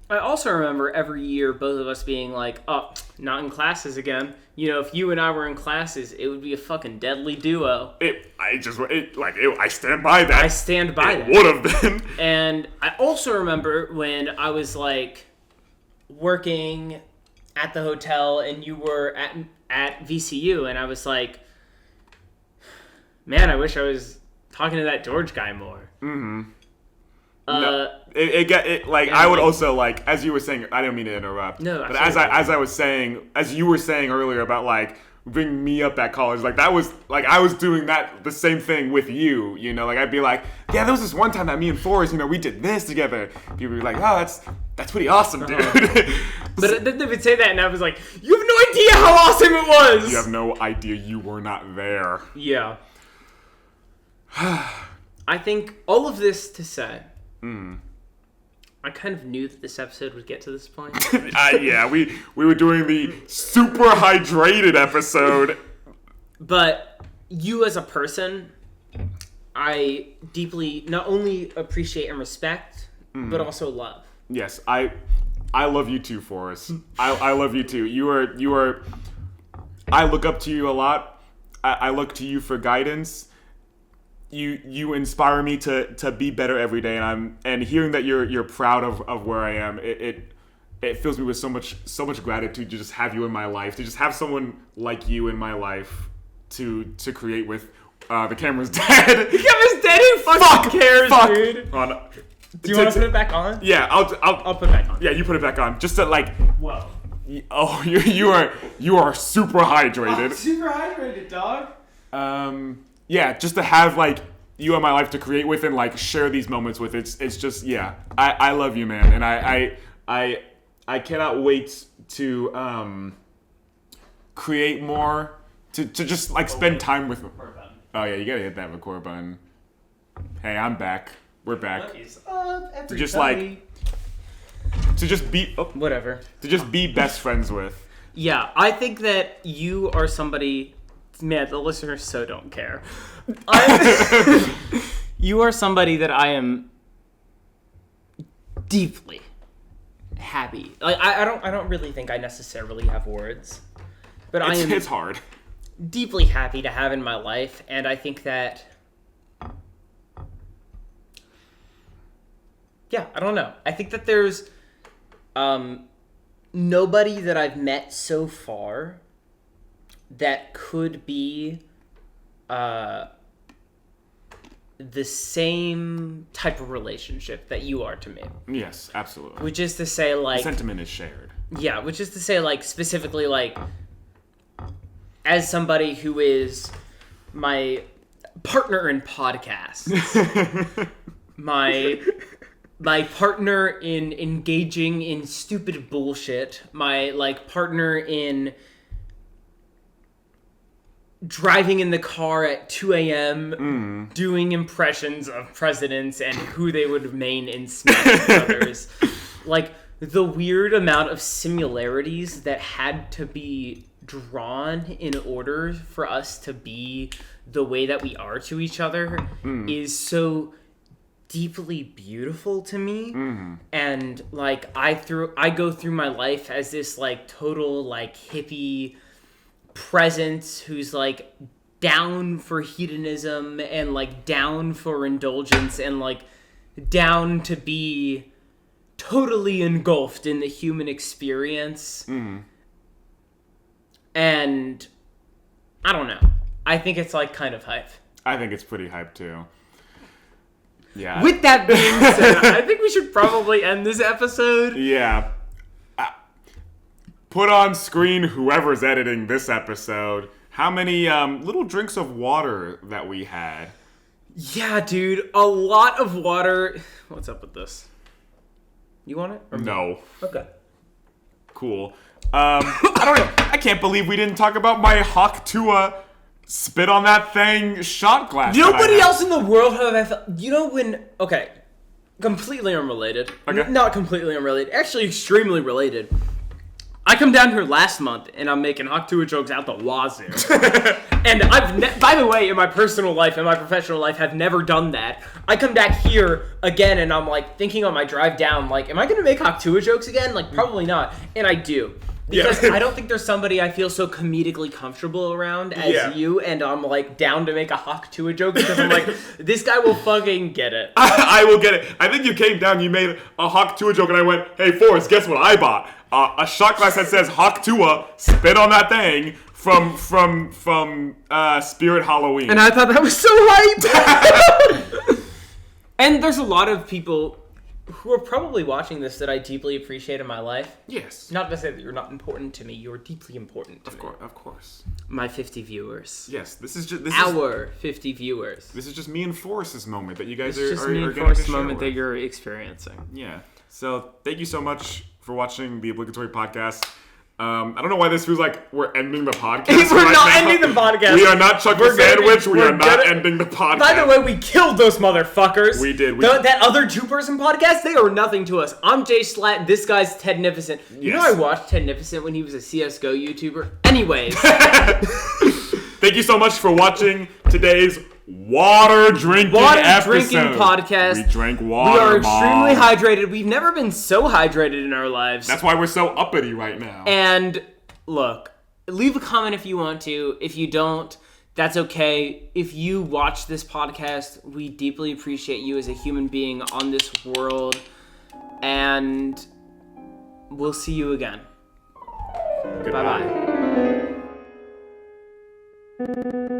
I also remember every year both of us being like, oh, not in classes again. You know, if you and I were in classes, it would be a fucking deadly duo. I stand by that. I stand by that. It would have been. And I also remember when I was, like, working at the hotel and you were at VCU, and I was like, man, I wish I was talking to that George guy more. No, I would also, like, as you were saying, I didn't mean to interrupt. No, but as you were saying earlier about, like, bringing me up at college, like, that was, like, I was doing the same thing with you, you know, like, I'd be like, yeah, there was this one time that me and Forrest, you know, we did this together. People would be like, oh, that's pretty awesome, dude. But they would say that, and I was like, you have no idea how awesome it was! You have no idea, you were not there. Yeah. I think all of this to say, I kind of knew that this episode would get to this point. Yeah, we were doing the super hydrated episode. But you as a person, I deeply not only appreciate and respect, but also love. Yes, I love you too, Forrest. I love you too. You are. I look up to you a lot. I look to you for guidance. You inspire me to be better every day, and hearing that you're proud of where I am, it fills me with so much gratitude to just have you in my life, to just have someone like you in my life to create with. The camera's dead. The camera's dead. Who fucking cares, dude? Do you want to put it back on? Yeah, I'll put it back on. Yeah, you put it back on. Just to, like. Whoa. Oh, you are super hydrated. Oh, super hydrated, dog. Yeah, just to have, like, you in my life to create with and, like, share these moments with. It's just, yeah. I love you, man, and I cannot wait to create more, to just, like, spend time with. Oh yeah, you gotta hit that record button. Hey, I'm back. We're back. What is up, everybody? To just be whatever. To just be best friends with. Yeah, I think that you are somebody. Man, the listeners so don't care. You are somebody that I am deeply happy. Like I don't really think I necessarily have words, but it's hard. Deeply happy to have in my life, and I think that. Yeah, I don't know. I think that there's nobody that I've met so far that could be the same type of relationship that you are to me. Yes, absolutely. Which is to say, like... The sentiment is shared. Yeah, which is to say, like, specifically, like, as somebody who is my partner in podcasts, my partner in engaging in stupid bullshit, my, like, partner in driving in the car at 2 a.m. Doing impressions of presidents and who they would main in Smash Brothers. Like, the weird amount of similarities that had to be drawn in order for us to be the way that we are to each other is so deeply beautiful to me. And, like, I go through my life as this, like, total, like, hippie presence who's, like, down for hedonism and, like, down for indulgence and, like, down to be totally engulfed in the human experience. And I don't know. I think it's, like, kind of hype. I think it's pretty hype too. Yeah. With that being said, I think we should probably end this episode. Yeah. Put on screen, whoever's editing this episode, how many little drinks of water that we had. Yeah, dude. A lot of water. What's up with this? You want it? Or no. Okay. Cool. I don't know. I can't believe we didn't talk about my Hawk Tua spit on that thing shot glass. Nobody else in the world have I felt. You know when? Okay. Completely unrelated. Okay. Not completely unrelated. Actually, extremely related. I come down here last month and I'm making Hawk Tua jokes out the wazoo. And by the way, in my personal life and my professional life, have never done that. I come back here again and I'm like thinking on my drive down, like, am I going to make Hawk Tua jokes again? Like, probably not. And I do. Because I don't think there's somebody I feel so comedically comfortable around as you, and I'm, like, down to make a Hawk Tua joke because I'm like, this guy will fucking get it. I will get it. I think you came down, you made a Hawk Tua joke, and I went, hey, Forrest, guess what I bought? A shot glass that says Hawk Tua, spit on that thing from Spirit Halloween. And I thought that was so hype. And there's a lot of people who are probably watching this that I deeply appreciate in my life. Yes. Not to say that you're not important to me. You're deeply important to me. Of course. My 50 viewers. Yes, this is 50 viewers. This is just me and Forrest's moment that you guys It's just are me and getting Forrest's to share moment with. that you're experiencing. Yeah. So thank you so much for watching the Obligatory Podcast. I don't know why this feels like we're ending the podcast. We're right not now. ending the podcast. We are not Chuck the Sandwich. We are not ending the podcast. By the way, we killed those motherfuckers. We did. That other two-person podcast, they are nothing to us. I'm Jay Slatt. This guy's Ted Nivison. You know I watched Ted Nivison when he was a CSGO YouTuber? Anyways. Thank you so much for watching today's water drinking podcast. We drank water. We are extremely hydrated. We've never been so hydrated in our lives. That's why we're so uppity right now. And look, leave a comment if you want to. If you don't, that's okay. If you watch this podcast, we deeply appreciate you as a human being on this world. And we'll see you again. Goodbye. Bye-bye.